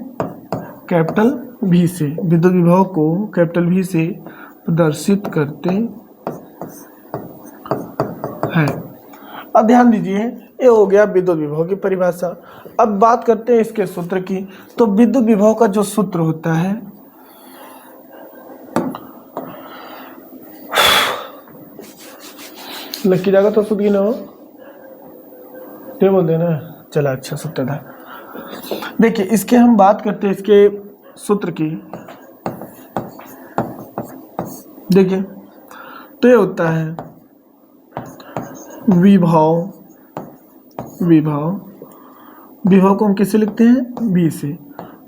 कैपिटल V से। विद्युत विभव को कैपिटल V से प्रदर्शित करते हैं। अब ध्यान दीजिए, ये हो गया विद्युत विभव की परिभाषा। अब बात करते हैं इसके सूत्र की। तो विद्युत विभव का जो सूत्र होता है, लक्की जाएगा तो सूत्र की ना हो, ये बोल देना, चला अच्छा सूत्र था। देखिए इसके हम बात करते हैं इसके सूत्र की। देखिए तो ये होता है विभव, विभव को हम किससे लिखते हैं, V से,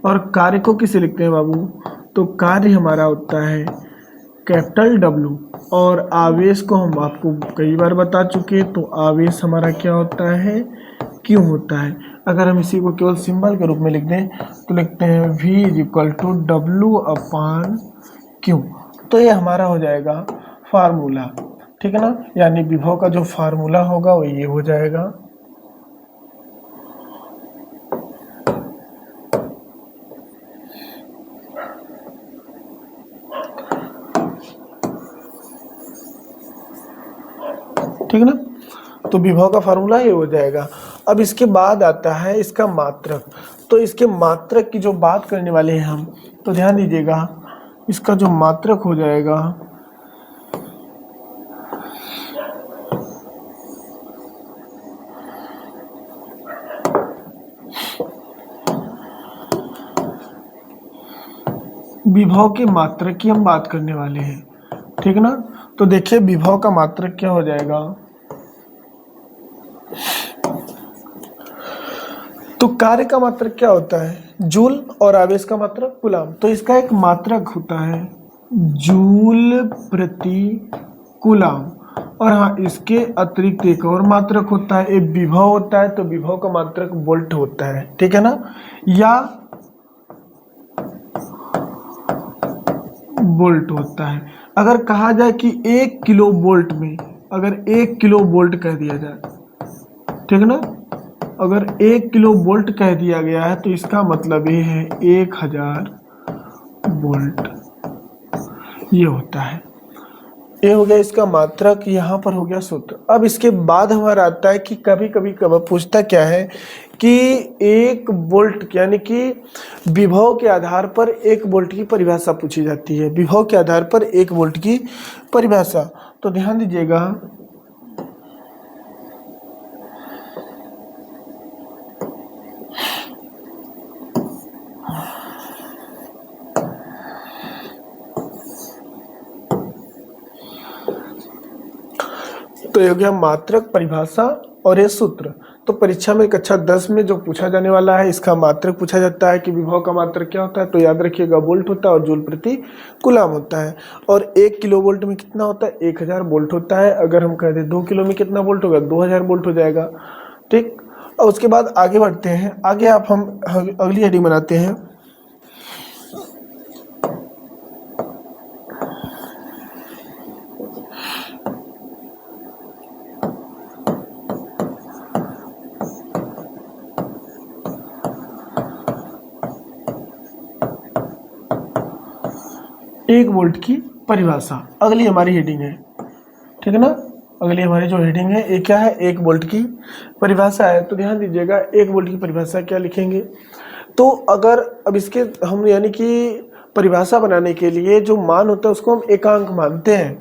और कार्य को किससे लिखते हैं बाबू, तो कार्य हमारा होता है कैपिटल W, और आवेश को हम आपको कई बार बता चुके, तो आवेश हमारा क्या होता है, Q होता है। अगर हम इसी को केवल सिंबल के रूप में लिख दें तो लिखते हैं V = W/Q। तो ये हमारा हो जाएगा फार्मूला, ठीक है ना, यानी विभव का जो फार्मूला होगा वो ये हो जाएगा। ठीक ना। तो विभव का फार्मूला ये हो जाएगा। अब इसके बाद आता है इसका मात्रक। तो इसके मात्रक की जो बात करने वाले हैं हम, तो ध्यान दीजिएगा, इसका जो मात्रक हो जाएगा विभव के मात्रक की हम बात करने वाले हैं, ठीक ना। तो देखिए विभव का मात्रक क्या हो जाएगा, तो कार्य का मात्रक क्या होता है, जूल, और आवेश का मात्रक कूलम। तो इसका एक मात्रक होता है जूल प्रति कूलम, और हाँ इसके अतिरिक्त एक और मात्रक होता है, एक विभव होता है, तो विभव का मात्रक वोल्ट होता है, ठीक है ना। या वोल्ट होता है। अगर कहा जाए कि 1 किलो वोल्ट में, अगर 1 किलो वोल्ट कह दिया जाए, ठीक ना, अगर 1 किलो वोल्ट कह दिया गया है तो इसका मतलब ये है 1000 वोल्ट, ये होता है। ये हो गया इसका मात्रक, यहाँ पर हो गया सूत्र। अब इसके बाद हमारा आता है कि कभी कभी कब पूछता क्या है कि 1 वोल्ट यानी कि विभव के आधार पर 1 वोल्ट की परिभाषा पूछी जाती है, विभव के आधार पर 1 वोल्ट की परिभाषा। तो ध्यान दीजिएगा, तो ये हो गया मात्रक, परिभाषा और ये सूत्र। तो परीक्षा में कक्षा 10 में जो पूछा जाने वाला है, इसका मात्रक पूछा जाता है कि विभव का मात्रक क्या होता है, तो याद रखिएगा वोल्ट होता है और जूल प्रति कूलम होता है। और 1 किलो वोल्ट में कितना होता है, 1000 वोल्ट होता है। अगर हम कह दें 2 किलो में कितना वोल्ट होगा, 2000 वोल्ट हो जाएगा, ठीक। और उसके बाद आगे बढ़ते हैं, आगे आप हम अगली हेडिंग बनाते हैं, एक वोल्ट की परिभाषा। अगली हमारी हेडिंग है, ठीक है ना। अगली हमारी जो हेडिंग है ये क्या है, 1 वोल्ट की परिभाषा है। तो ध्यान दीजिएगा 1 वोल्ट की परिभाषा क्या लिखेंगे। तो अगर अब इसके हम यानी कि परिभाषा बनाने के लिए जो मान होता है उसको हम एकांक मानते हैं।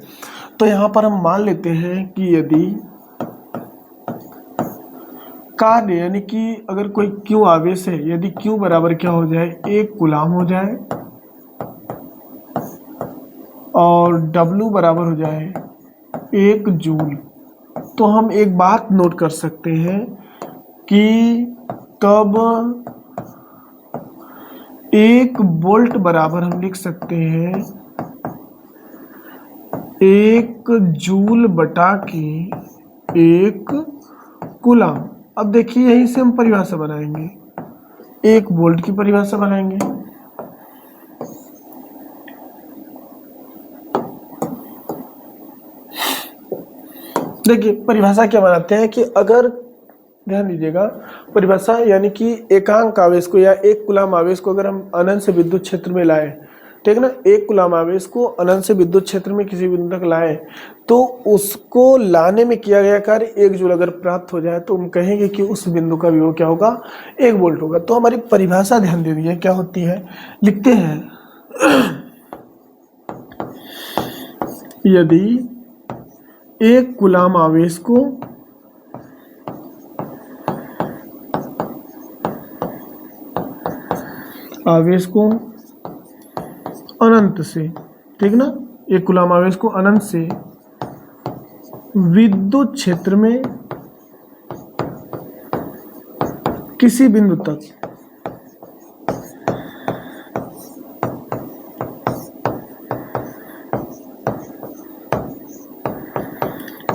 तो यहाँ पर हम मान लेते हैं कि यदि कार्य यानी कि अगर कोई क्यू आवेश है, यदि क्यू बराबर क्या हो जाए, 1 कूलम हो जाए, और W बराबर हो जाए 1 जूल, तो हम एक बात नोट कर सकते हैं कि तब 1 वोल्ट बराबर हम लिख सकते हैं 1 जूल बटा के 1 कूलम। अब देखिए यहीं से हम परिभाषा बनाएंगे, 1 वोल्ट की परिभाषा बनाएंगे। देखिए परिभाषा क्या बनाते हैं कि अगर ध्यान दीजिएगा, परिभाषा यानी कि एकांक आवेश को या 1 कूलम आवेश को अगर हम अनंत से विद्युत क्षेत्र में लाए, ठीक है ना, 1 कूलम आवेश को अनंत से विद्युत क्षेत्र में किसी बिंदु तक लाए, तो उसको लाने में किया गया कार्य 1 जूल अगर प्राप्त हो जाए तो हम कहेंगे कि उस बिंदु का विभव क्या होगा, 1 वोल्ट होगा। तो हमारी परिभाषा ध्यान दे दीजिए क्या होती है, लिखते हैं यदि 1 कूलम आवेश को अनंत से, ठीक ना, 1 कूलम आवेश को अनंत से विद्युत क्षेत्र में किसी बिंदु तक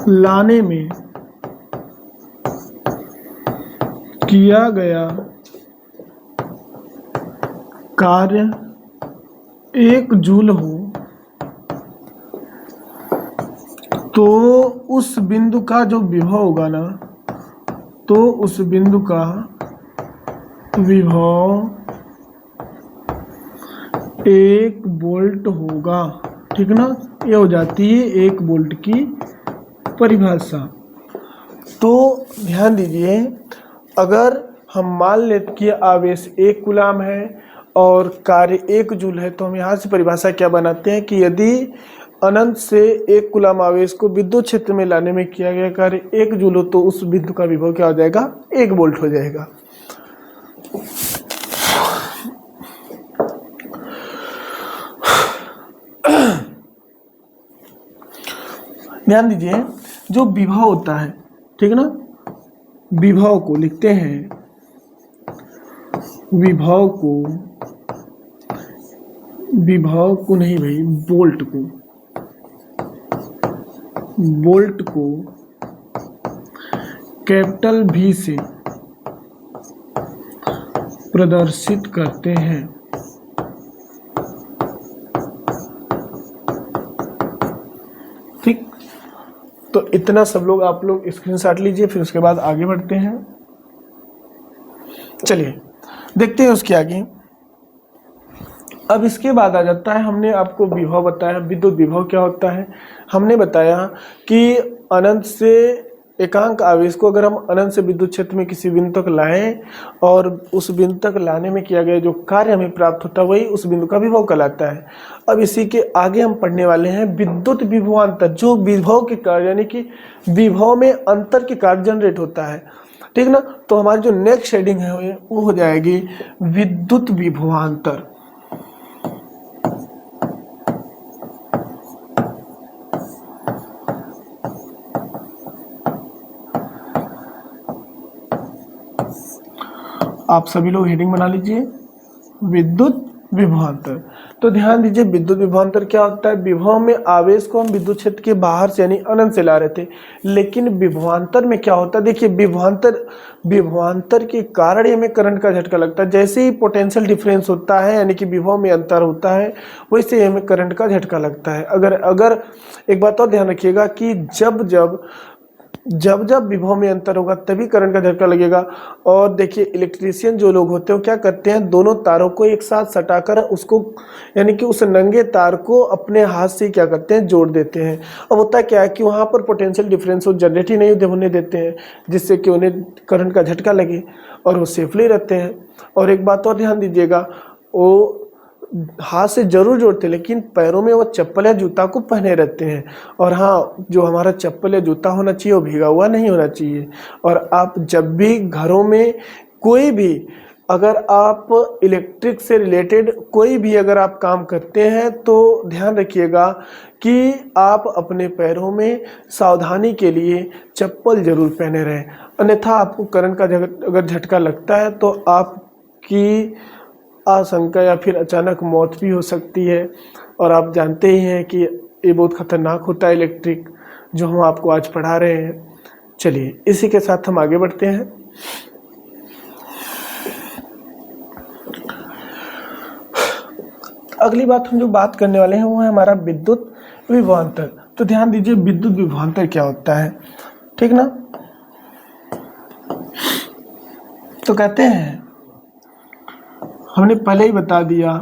लाने में किया गया कार्य 1 जूल हो, तो उस बिंदु का जो विभव होगा ना, तो उस बिंदु का विभव 1 वोल्ट होगा, ठीक ना। ये हो जाती है 1 वोल्ट की परिभाषा। तो ध्यान दीजिए, अगर हम मान लें कि आवेश 1 कूलाम है और कार्य 1 जूल है, तो हम यहाँ से परिभाषा क्या बनाते हैं कि यदि अनंत से 1 कूलाम आवेश को विद्युत क्षेत्र में लाने में किया गया कार्य 1 जूल हो, तो उस बिंदु का विभव क्या हो जाएगा, 1 वोल्ट हो जाएगा। ध्यान दीजिए, जो विभव होता है, ठीक है ना, विभव को लिखते हैं, विभव को नहीं भाई, वोल्ट को कैपिटल V से प्रदर्शित करते हैं। ठीक, तो इतना सब लोग आप लोग स्क्रीनशॉट लीजिए, फिर उसके बाद आगे बढ़ते हैं। चलिए देखते हैं उसके आगे। अब इसके बाद आ जाता है, हमने आपको विभव बताया, विद्युत विभव क्या होता है। हमने बताया कि अनंत से एकांक आवेश को अगर हम अनंत से विद्युत क्षेत्र में किसी बिंदु तक लाएं और उस बिंदु तक लाने में किया गया जो कार्य हमें प्राप्त होता है वही उस बिंदु का विभव कहलाता है। अब इसी के आगे हम पढ़ने वाले हैं विद्युत विभवांतर, जो विभव के कार्य यानी कि विभव में अंतर के कार्य जनरेट होता है, ठीक ना। तो हमारी जो नेक्स्ट हेडिंग है वो हो जाएगी विद्युत विभवांतर। आप सभी लोग हेडिंग बना लीजिए, विद्युत विभवांतर। तो ध्यान दीजिए, विद्युत विभवांतर क्या होता है। विभव में आवेश को हम विद्युत क्षेत्र के बाहर से यानी अनंत से ला रहे थे, लेकिन विभवांतर में क्या होता है, देखिए विभवांतर के कारण हमें करंट का झटका लगता है। जैसे ही पोटेंशियल डिफरेंस होता है यानी कि विभव में अंतर होता है, वैसे हमें करंट का झटका लगता है। अगर एक बात और ध्यान रखिएगा कि जब विभव में अंतर होगा तभी करंट का झटका लगेगा। और देखिए इलेक्ट्रीशियन जो लोग होते हैं वो क्या करते हैं, दोनों तारों को एक साथ सटाकर उसको यानी कि उस नंगे तार को अपने हाथ से क्या करते हैं, जोड़ देते हैं। अब होता क्या है कि वहाँ पर पोटेंशियल डिफरेंस जनरेट ही नहीं होने देते हैं, जिससे कि उन्हें करंट का झटका लगे और वो सेफली रहते हैं। और एक बात और ध्यान दीजिएगा, वो हाथ से जरूर जोड़ते लेकिन पैरों में वो चप्पल या जूता को पहने रहते हैं। और हाँ, जो हमारा चप्पल या जूता होना चाहिए वो भीगा हुआ नहीं होना चाहिए। और आप जब भी घरों में कोई भी अगर आप इलेक्ट्रिक से रिलेटेड कोई भी अगर आप काम करते हैं तो ध्यान रखिएगा कि आप अपने पैरों में सावधानी के लिए चप्पल जरूर पहने रहें, अन्यथा आपको करंट का अगर झटका लगता है तो आपकी आशंका या फिर अचानक मौत भी हो सकती है। और आप जानते ही हैं कि ये बहुत खतरनाक होता है इलेक्ट्रिक, जो हम आपको आज पढ़ा रहे हैं। चलिए इसी के साथ हम आगे बढ़ते हैं। अगली बात हम जो बात करने वाले हैं वो है हमारा विद्युत विभवांतर। तो ध्यान दीजिए, विद्युत विभवांतर क्या होता है, ठीक ना। तो कहते हैं, हमने पहले ही बता दिया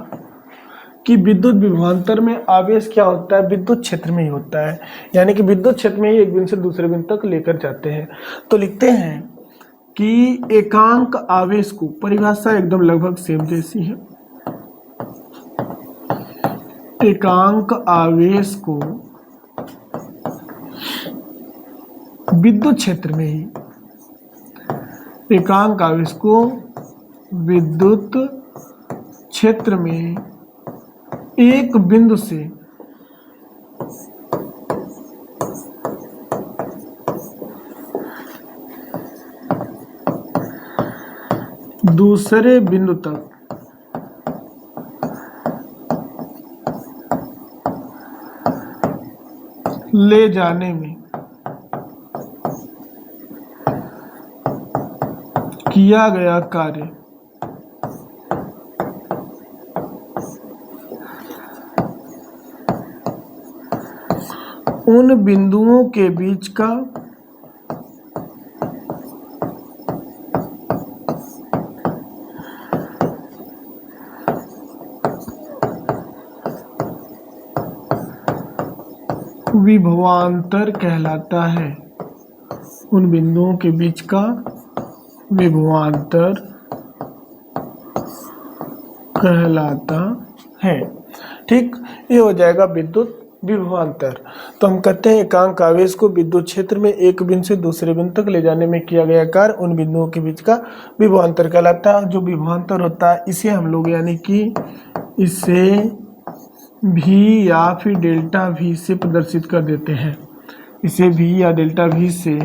कि विद्युत विभवांतर में आवेश क्या होता है, विद्युत क्षेत्र में ही होता है, यानी कि विद्युत क्षेत्र में ही एक बिंदु से दूसरे बिंदु तक लेकर जाते हैं। तो लिखते हैं कि एकांक आवेश को, परिभाषा एकदम लगभग सेम जैसी है, एकांक आवेश को विद्युत क्षेत्र में ही, एकांक आवेश को विद्युत क्षेत्र में एक बिंदु से दूसरे बिंदु तक ले जाने में किया गया कार्य उन बिंदुओं के बीच का विभवांतर कहलाता है। उन बिंदुओं के बीच का विभवांतर कहलाता है। ठीक, ये हो जाएगा विद्युत विभवांतर। तो हम कहते हैं एकांक आवेश को विद्युत क्षेत्र में एक बिंदु से दूसरे बिंदु तक ले जाने में किया गया कार्य उन बिंदुओं के बीच का विभवांतर कहलाता है। जो विभवांतर होता है इसे हम लोग यानी कि इसे भी या फिर डेल्टा भी से प्रदर्शित कर देते हैं। इसे भी या डेल्टा भी से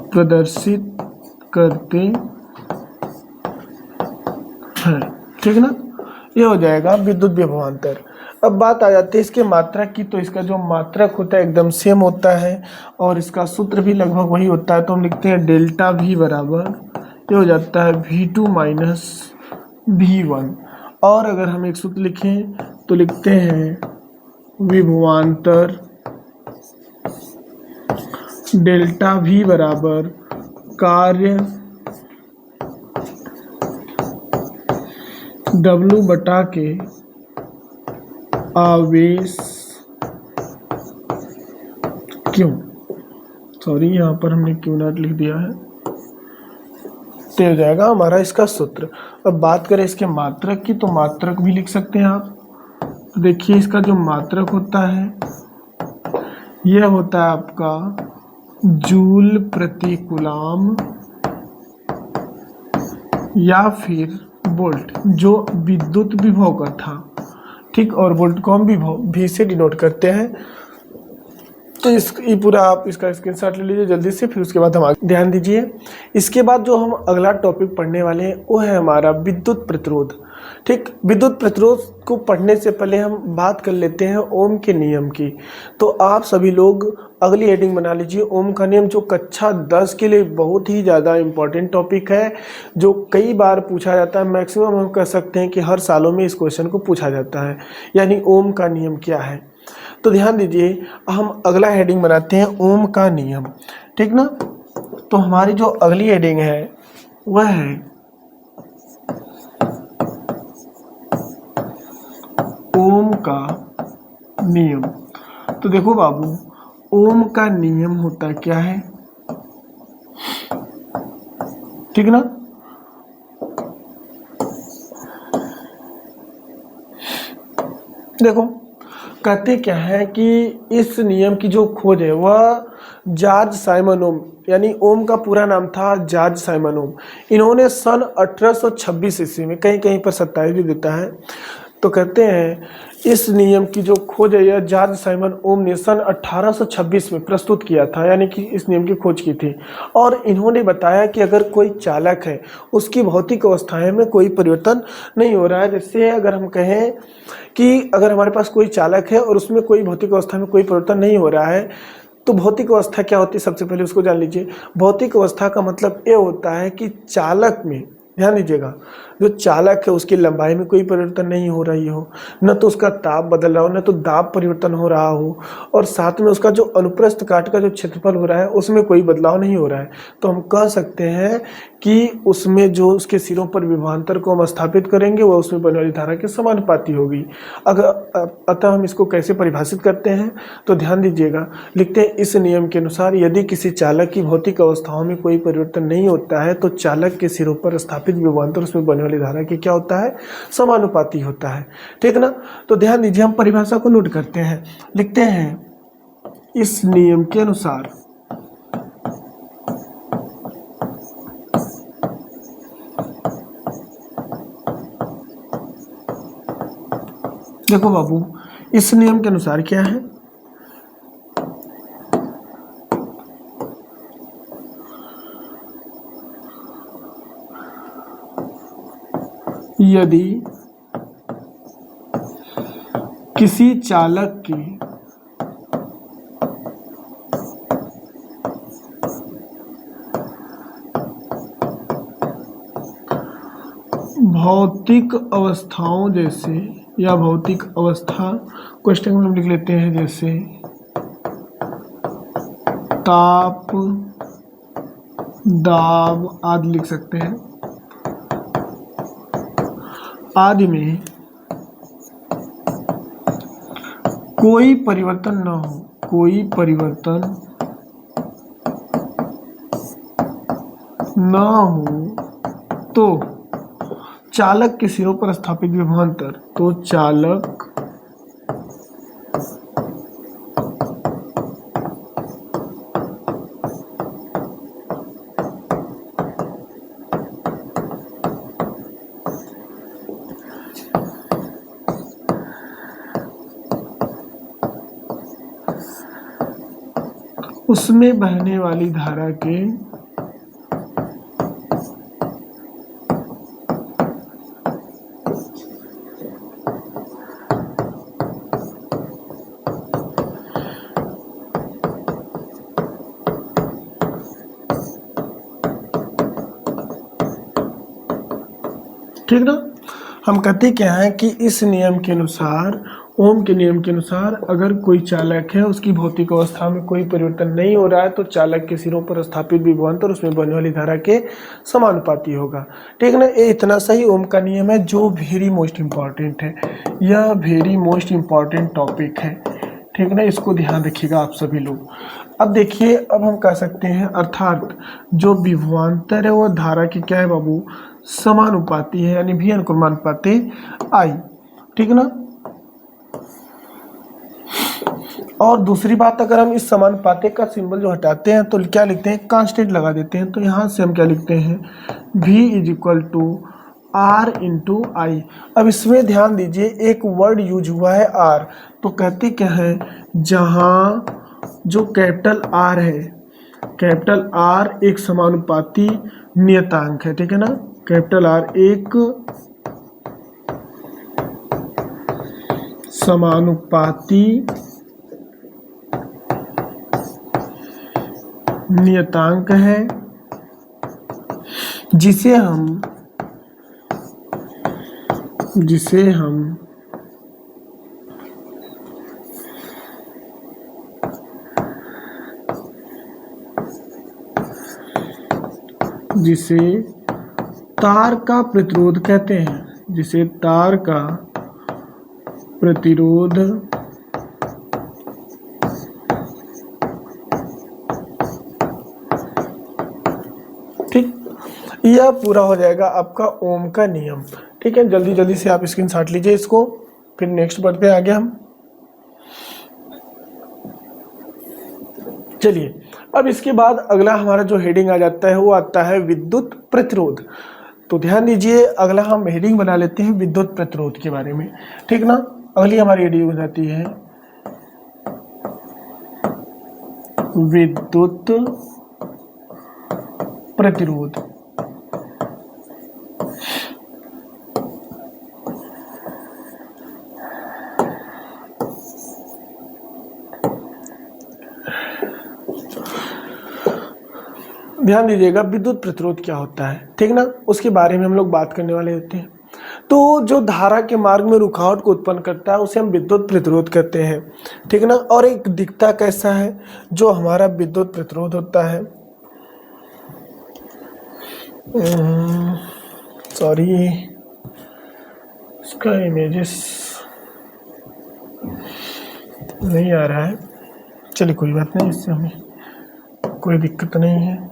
प्रदर्शित करते हैं। ठीक ना, ये हो जाएगा विद्युत विभवांतर। अब बात आ जाती है इसके मात्रक की। तो इसका जो मात्रक होता है एकदम सेम होता है और इसका सूत्र भी लगभग वही होता है। तो हम लिखते हैं डेल्टा भी बराबर, ये हो जाता है V2 माइनस V1। और अगर हम एक सूत्र लिखें तो लिखते हैं विभवांतर डेल्टा V बराबर कार्य W बटा के आवेश क्यों, सॉरी यहाँ पर हमने क्यू नॉट लिख दिया है। तो हो जाएगा हमारा इसका सूत्र। अब बात करें इसके मात्रक की, तो मात्रक भी लिख सकते हैं आप। देखिए इसका जो मात्रक होता है यह होता है आपका जूल प्रति कूलम या फिर वोल्ट, जो विद्युत विभव का था। ठीक, और वोल्ट को हम विभव भी से डिनोट करते हैं। तो ये पूरा आप इसका स्क्रीनशॉट ले लीजिए जल्दी से, फिर उसके बाद हम आगे ध्यान दीजिए। इसके बाद जो हम अगला टॉपिक पढ़ने वाले हैं वो है हमारा विद्युत प्रतिरोध। ठीक, विद्युत प्रतिरोध को पढ़ने से पहले हम बात कर लेते हैं ओम के नियम की। तो आप सभी लोग अगली हेडिंग बना लीजिए ओम का नियम, जो कक्षा 10 के लिए बहुत ही ज़्यादा इम्पोर्टेंट टॉपिक है, जो कई बार पूछा जाता है। मैक्सिमम हम कह सकते हैं कि हर सालों में इस क्वेश्चन को पूछा जाता है, यानी ओम का नियम क्या है। तो ध्यान दीजिए, हम अगला हेडिंग बनाते हैं ओम का नियम। ठीक ना, तो हमारी जो अगली हेडिंग है वह है ओम का नियम। तो देखो बाबू, ओम का नियम होता क्या है, ठीक ना। देखो कहते क्या है कि इस नियम की जो खोज है वह जॉर्ज साइमन ओम, यानी ओम का पूरा नाम था जॉर्ज साइमन ओम। इन्होंने सन 1826 ईस्वी में, कहीं कहीं पर 27 भी देता है, तो कहते हैं इस नियम की जो खोज है यह जॉर्ज साइमन ओम ने सन 1826 में प्रस्तुत किया था, यानी कि इस नियम की खोज की थी। और इन्होंने बताया कि अगर कोई चालक है उसकी भौतिक अवस्थाएं में कोई परिवर्तन नहीं हो रहा है। जैसे अगर हम कहें कि अगर हमारे पास कोई चालक है और उसमें कोई भौतिक अवस्था में कोई परिवर्तन नहीं हो रहा है, तो भौतिक अवस्था क्या होती है सबसे पहले उसको जान लीजिए। भौतिक अवस्था का मतलब ये होता है कि चालक में, ध्यान दीजिएगा, जो चालक है उसकी लंबाई में कोई परिवर्तन नहीं हो रही हो, न तो उसका ताप बदल रहा हो, न तो दाब परिवर्तन हो रहा हो, और साथ में उसका जो अनुप्रस्थ काट का जो क्षेत्रफल हो रहा है उसमें कोई बदलाव नहीं हो रहा है। तो हम कह सकते हैं कि उसमें जो उसके सिरों पर विभवांतर को हम स्थापित करेंगे वह उसमें बनने वाली धारा के समानुपाती होगी। अतः हम इसको कैसे परिभाषित करते हैं, तो ध्यान दीजिएगा, लिखते हैं इस नियम के अनुसार यदि किसी चालक की भौतिक अवस्थाओं में कोई परिवर्तन नहीं होता है तो चालक के सिरों पर स्थापित विभवांतर उसमें बनने वाली धारा के क्या होता है, समानुपाती होता है। ठीक ना, तो ध्यान दीजिए, हम परिभाषा को नोट करते हैं। लिखते हैं इस नियम के अनुसार देखो बाबू, इस नियम के अनुसार क्या है, यदि किसी चालक की भौतिक अवस्थाओं जैसे, या भौतिक अवस्था क्वेश्चन में हम लिख लेते हैं जैसे ताप, दाब आदि लिख सकते हैं, आदि में कोई परिवर्तन ना हो, कोई परिवर्तन ना हो तो चालक के सिरों पर स्थापित विभवांतर, तो चालक उसमें बहने वाली धारा के ठीक ना। हम कहते क्या है कि इस नियम के अनुसार, ओम के नियम के अनुसार, अगर कोई चालक है उसकी भौतिक अवस्था में कोई परिवर्तन नहीं हो रहा है तो चालक के सिरों पर स्थापित विभवांतर उसमें बहने वाली धारा के समानुपाती होगा। ठीक ना, ये इतना सही ओम का नियम है जो वेरी मोस्ट इम्पॉर्टेंट है। यह वेरी मोस्ट इम्पॉर्टेंट टॉपिक है। ठीक ना, इसको ध्यान रखिएगा आप सभी लोग। अब देखिए, अब हम कह सकते हैं अर्थात जो विभवांतर है वो धारा की क्या है बाबू, समानुपाती है, यानी भी अनुक्रमानुपाती आई। ठीक ना। और दूसरी बात, अगर हम इस समानुपाती का सिंबल जो हटाते हैं तो क्या लिखते हैं, कांस्टेंट लगा देते हैं। तो यहां से हम क्या लिखते हैं, v is equal to R into I. अब इसमें ध्यान दीजिए, एक वर्ड यूज हुआ है आर, तो कहते क्या है, जहां जो कैपिटल आर है, कैपिटल आर एक समानुपाती नियतांक है। ठीक है ना, कैपिटल आर एक समानुपाती नियतांक है जिसे हम जिसे तार का प्रतिरोध कहते हैं, जिसे तार का प्रतिरोध ठीक। यह पूरा हो जाएगा आपका ओम का नियम। ठीक है, जल्दी जल्दी से आप स्क्रीनशॉट लीजिए इसको, फिर नेक्स्ट बढ़ते हैं आगे हम। चलिए, अब इसके बाद अगला हमारा जो हेडिंग आ जाता है वो आता है विद्युत प्रतिरोध। तो ध्यान दीजिए, अगला हम हेडिंग बना लेते हैं विद्युत प्रतिरोध के बारे में। ठीक ना, अगली हमारी हेडिंग हो जाती है विद्युत प्रतिरोध। ध्यान दीजिएगा, विद्युत प्रतिरोध क्या होता है, ठीक ना, उसके बारे में हम लोग बात करने वाले होते हैं। तो जो धारा के मार्ग में रुकावट को उत्पन्न करता है उसे हम विद्युत प्रतिरोध कहते हैं। ठीक ना, और एक दिखता कैसा है जो हमारा विद्युत प्रतिरोध होता है, सॉरी इसका इमेजेस नहीं आ रहा है, चलिए कोई बात नहीं, इससे हमें कोई दिक्कत नहीं है।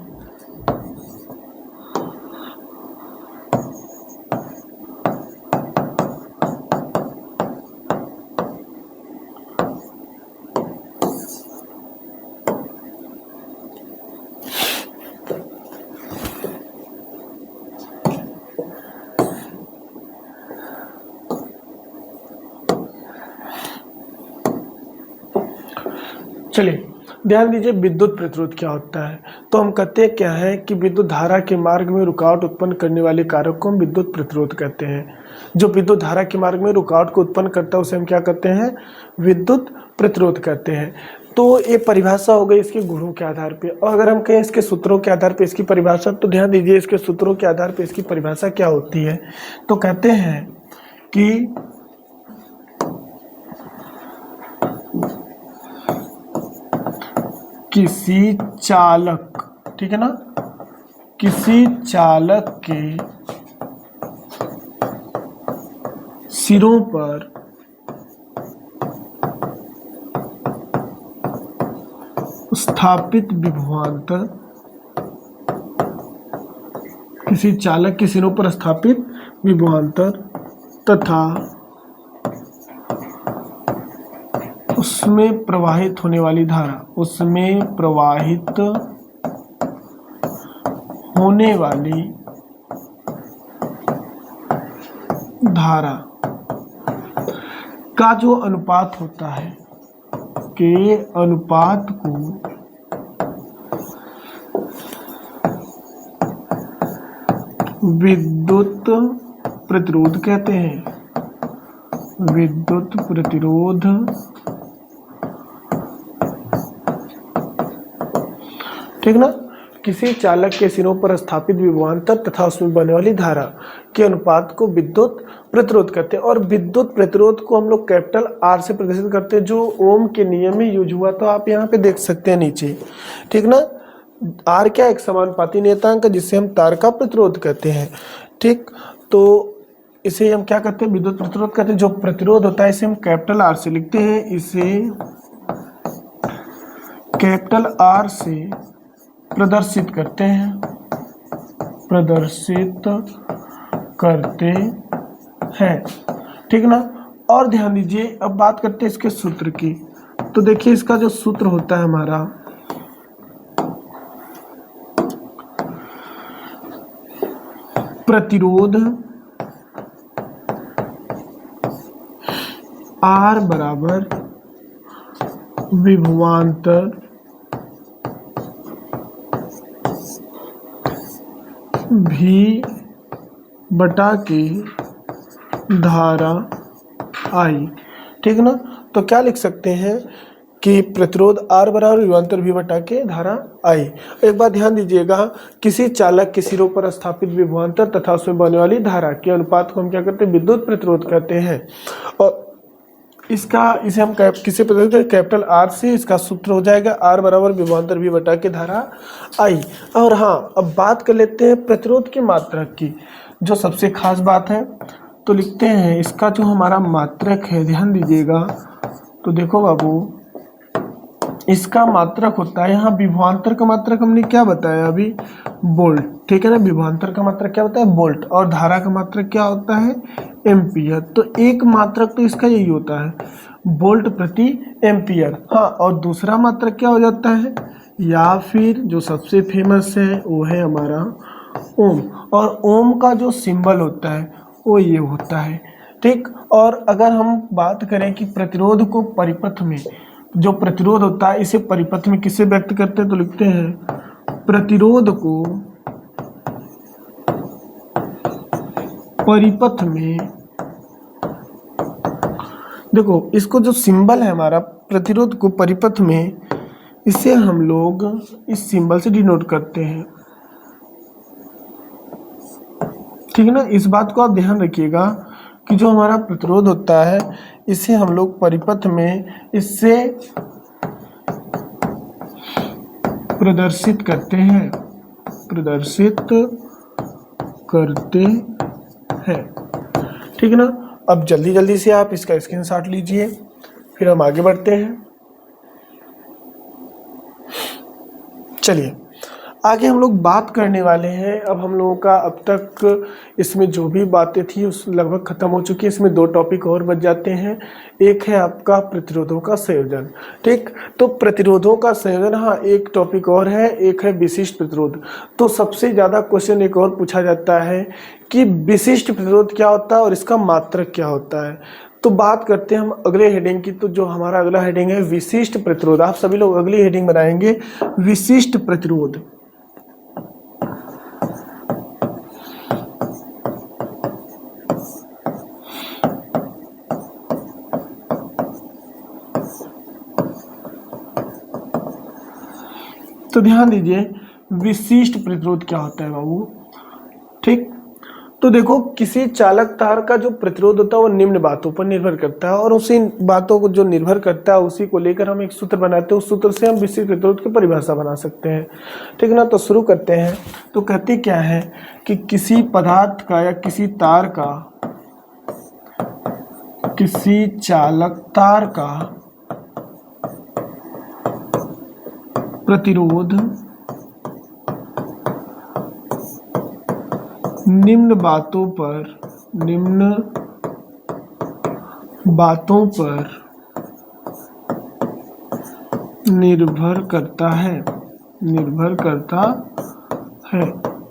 चलिए ध्यान दीजिए, विद्युत प्रतिरोध क्या होता है। तो हम कहते हैं क्या है कि विद्युत धारा के मार्ग में रुकावट उत्पन्न करने वाले कारक को हम विद्युत प्रतिरोध कहते हैं। जो विद्युत धारा के मार्ग में रुकावट को उत्पन्न करता है उसे हम क्या कहते हैं, विद्युत प्रतिरोध कहते हैं। तो ये परिभाषा हो गई इसके गुणों के आधार पे। और अगर हम कहें इसके सूत्रों के आधार पे इसकी परिभाषा, तो ध्यान दीजिए इसके सूत्रों के आधार पे इसकी परिभाषा क्या होती है। तो कहते हैं कि किसी चालक, ठीक है ना, किसी चालक के सिरों पर स्थापित विभवांतर, किसी चालक के सिरों पर स्थापित विभवांतर तथा उसमें प्रवाहित होने वाली धारा, उसमें प्रवाहित होने वाली धारा का जो अनुपात होता है के अनुपात को विद्युत प्रतिरोध कहते हैं। विद्युत प्रतिरोध ठीक ना। किसी चालक के सिरों पर स्थापित विभवांतर तथा उसमें बहने वाली धारा के अनुपात को विद्युत प्रतिरोध कहते हैं। और विद्युत प्रतिरोध को हम लोग कैपिटल आर से प्रदर्शित करते हैं, जो ओम के नियम में यूज हुआ। तो आप यहाँ पे देख सकते हैं नीचे, ठीक ना। आर क्या, एक समानुपाती नियतांक जिसे हम तार का प्रतिरोध कहते हैं, ठीक। तो इसे हम क्या कहते हैं, विद्युत प्रतिरोध कहते हैं। जो प्रतिरोध होता है इसे हम कैपिटल आर से लिखते हैं, इसे कैपिटल आर से प्रदर्शित करते हैं, प्रदर्शित करते हैं, ठीक ना। और ध्यान दीजिए, अब बात करते हैं इसके सूत्र की। तो देखिए इसका जो सूत्र होता है हमारा, प्रतिरोध R बराबर विभवांतर भी बटा के धारा I, ठीक ना। तो क्या लिख सकते हैं कि प्रतिरोध R बराबर विभवांतर भी बटा के धारा I। एक बात ध्यान दीजिएगा, किसी चालक के सिरों पर स्थापित विभवांतर तथा उसमें बहने वाली धारा के अनुपात को हम क्या करते हैं, विद्युत प्रतिरोध कहते हैं। और इसे हम किसे प्रदर्शित करें, कैपिटल आर से। इसका सूत्र हो जाएगा R बराबर विभवांतर भी बटा के धारा I। और हाँ, अब बात कर लेते हैं प्रतिरोध की मात्रक की, जो सबसे खास बात है। तो लिखते हैं इसका जो हमारा मात्रक है, ध्यान दीजिएगा। तो देखो बाबू, इसका मात्रक होता है, यहाँ विभवांतर का मात्रक हमने क्या बताया अभी, वोल्ट, ठीक है ना। विभवांतर का मात्रक क्या होता है, वोल्ट। और धारा का मात्रक क्या होता है, एम्पियर। तो एक मात्रक तो इसका यही होता है, वोल्ट प्रति एम्पियर। हाँ, और दूसरा मात्रक क्या हो जाता है, या फिर जो सबसे फेमस है वो है हमारा ओम। और ओम का जो सिंबल होता है वो ये होता है, ठीक। और अगर हम बात करें कि प्रतिरोध को परिपथ में, जो प्रतिरोध होता है इसे परिपथ में किससे व्यक्त करते हैं, तो लिखते हैं प्रतिरोध को परिपथ में। देखो इसको जो सिंबल है हमारा प्रतिरोध को परिपथ में, इसे हम लोग इस सिंबल से डिनोट करते हैं, ठीक है ना। इस बात को आप ध्यान रखिएगा कि जो हमारा प्रतिरोध होता है इसे हम लोग परिपथ में इससे प्रदर्शित करते हैं, प्रदर्शित करते हैं, ठीक है ना। अब जल्दी जल्दी से आप इसका स्क्रीनशॉट लीजिए, फिर हम आगे बढ़ते हैं। चलिए आगे हम लोग बात करने वाले हैं। अब हम लोगों का अब तक इसमें जो भी बातें थी उस लगभग खत्म हो चुकी है। इसमें दो टॉपिक और बच जाते हैं। एक है आपका प्रतिरोधों का संयोजन, ठीक। तो प्रतिरोधों का संयोजन, हाँ एक टॉपिक और है, एक है विशिष्ट प्रतिरोध। तो सबसे ज़्यादा क्वेश्चन एक और पूछा जाता है कि विशिष्ट प्रतिरोध क्या होता है और इसका मात्रक क्या होता है। तो बात करते हैं हम अगले हेडिंग की। तो जो हमारा अगला हेडिंग है विशिष्ट प्रतिरोध, आप सभी लोग अगली हेडिंग बनाएंगे विशिष्ट प्रतिरोध। तो ध्यान दीजिए विशिष्ट प्रतिरोध क्या होता है बाबू, ठीक। तो देखो किसी चालक तार का जो प्रतिरोध होता है वो निम्न बातों पर निर्भर करता है, और उसी बातों को जो निर्भर करता है उसी को लेकर हम एक सूत्र बनाते हैं। उस सूत्र से हम विशिष्ट प्रतिरोध की परिभाषा बना सकते हैं, ठीक ना। तो शुरू करते हैं। तो कहते क्या है कि किसी पदार्थ का या किसी तार का, किसी चालक तार का प्रतिरोध निम्न बातों पर निर्भर करता है।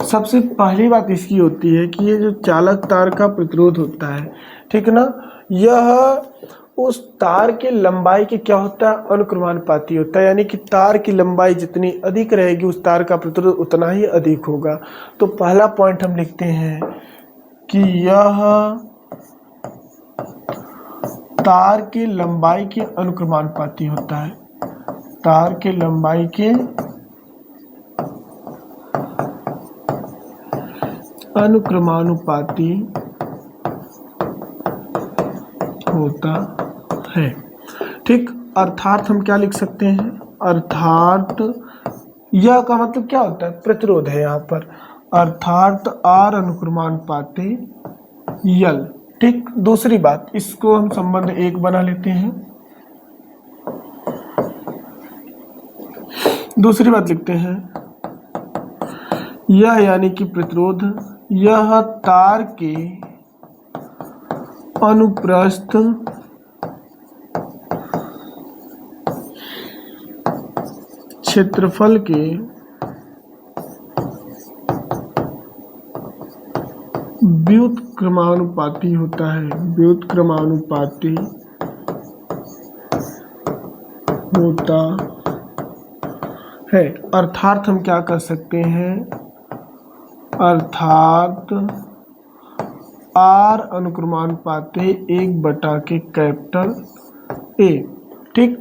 सबसे पहली बात इसकी होती है कि ये जो चालक तार का प्रतिरोध होता है, ठीक ना, यह उस तार के लंबाई के क्या होता है, अनुक्रमानुपाती होता है। यानी कि तार की लंबाई जितनी अधिक रहेगी उस तार का प्रतिरोध उतना ही अधिक होगा। तो पहला पॉइंट हम लिखते हैं कि यह तार के लंबाई के अनुक्रमानुपाती होता है। तार के लंबाई के अनुक्रमानुपाती होता है, ठीक। अर्थात हम क्या लिख सकते हैं, अर्थात यह का मतलब क्या होता है, प्रतिरोध है यहाँ पर, अर्थात R अनुक्रमानुपाती यल, ठीक। दूसरी बात, इसको हम संबंध 1 बना लेते हैं। दूसरी बात लिखते हैं, यह यानी कि प्रतिरोध, यह तार के अनुप्रस्थ क्षेत्रफल के व्युत्क्रमानुपाती होता है। व्युत्क्रमानुपाती होता है। अर्थात हम क्या कर सकते हैं, अर्थात R अनुक्रमानुपाती 1/कैपिटल A, ठीक।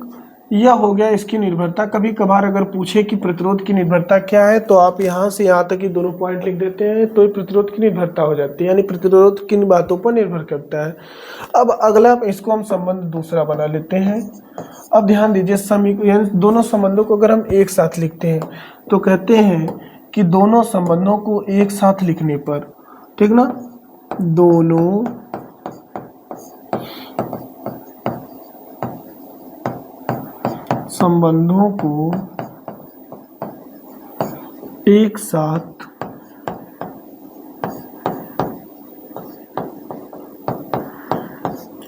यह हो गया इसकी निर्भरता। कभी कभार अगर पूछे कि प्रतिरोध की निर्भरता क्या है तो आप यहाँ से यहाँ तक ही दोनों पॉइंट लिख देते हैं तो प्रतिरोध की निर्भरता हो जाती है, यानी प्रतिरोध किन बातों पर निर्भर करता है। अब अगला इसको हम संबंध दूसरा बना लेते हैं। अब ध्यान दीजिए, समीकरण दोनों संबंधों को अगर हम एक साथ लिखते हैं तो कहते हैं कि दोनों संबंधों को एक साथ लिखने पर, ठीक ना, दोनों संबंधों को एक साथ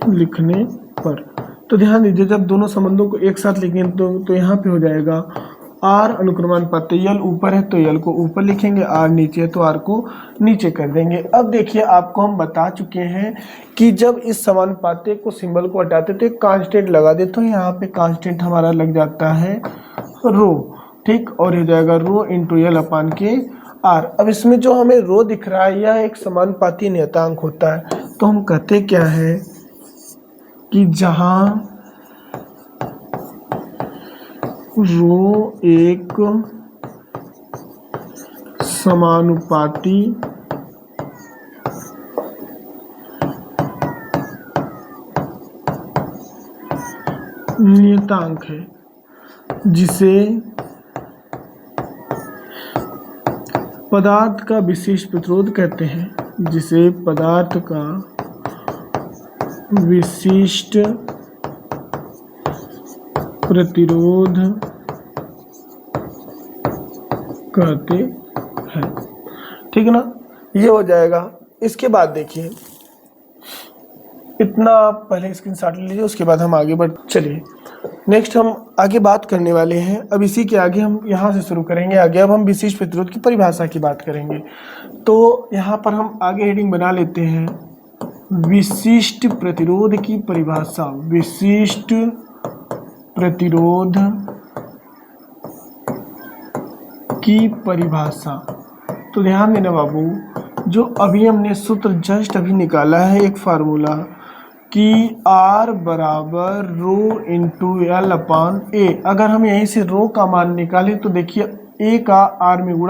लिखने पर, तो ध्यान दीजिए जब दोनों संबंधों को एक साथ लिखेंगे तो यहाँ पे हो जाएगा R अनुक्रमानुपाती यल ऊपर है तो यल को ऊपर लिखेंगे, R नीचे है तो R को नीचे कर देंगे। अब देखिए आपको हम बता चुके हैं कि जब इस समानुपाती को सिंबल को हटाते तो एक कांस्टेंट लगा दे, तो यहाँ पे कांस्टेंट हमारा लग जाता है रो, ठीक। और हो जाएगा रो इंटू यल अपान के R। अब इसमें जो हमें रो दिख रहा है यह एक समानुपाती नियतांक होता है। तो हम कहते क्या है कि जहाँ रो एक समानुपाती नियतांक है जिसे पदार्थ का विशिष्ट प्रतिरोध कहते हैं, जिसे पदार्थ का विशिष्ट प्रतिरोध कहते हैं, ठीक है ना। ये हो जाएगा। इसके बाद देखिए, इतना आप पहले स्क्रीनशॉट ले लीजिए, उसके बाद हम आगे बढ़ चलिए। नेक्स्ट हम आगे बात करने वाले हैं। अब इसी के आगे हम यहाँ से शुरू करेंगे आगे। अब हम विशिष्ट प्रतिरोध की परिभाषा की बात करेंगे। तो यहाँ पर हम आगे हेडिंग बना लेते हैं, विशिष्ट प्रतिरोध की परिभाषा। विशिष्ट प्रतिरोध की परिभाषा। तो ध्यान देना बाबू, जो अभी हमने सूत्र जस्ट अभी निकाला है एक फार्मूला कि R बराबर रो इंटू एल अपान ए। अगर हम यहीं से रो का मान निकालें तो देखिए A का R में गुणा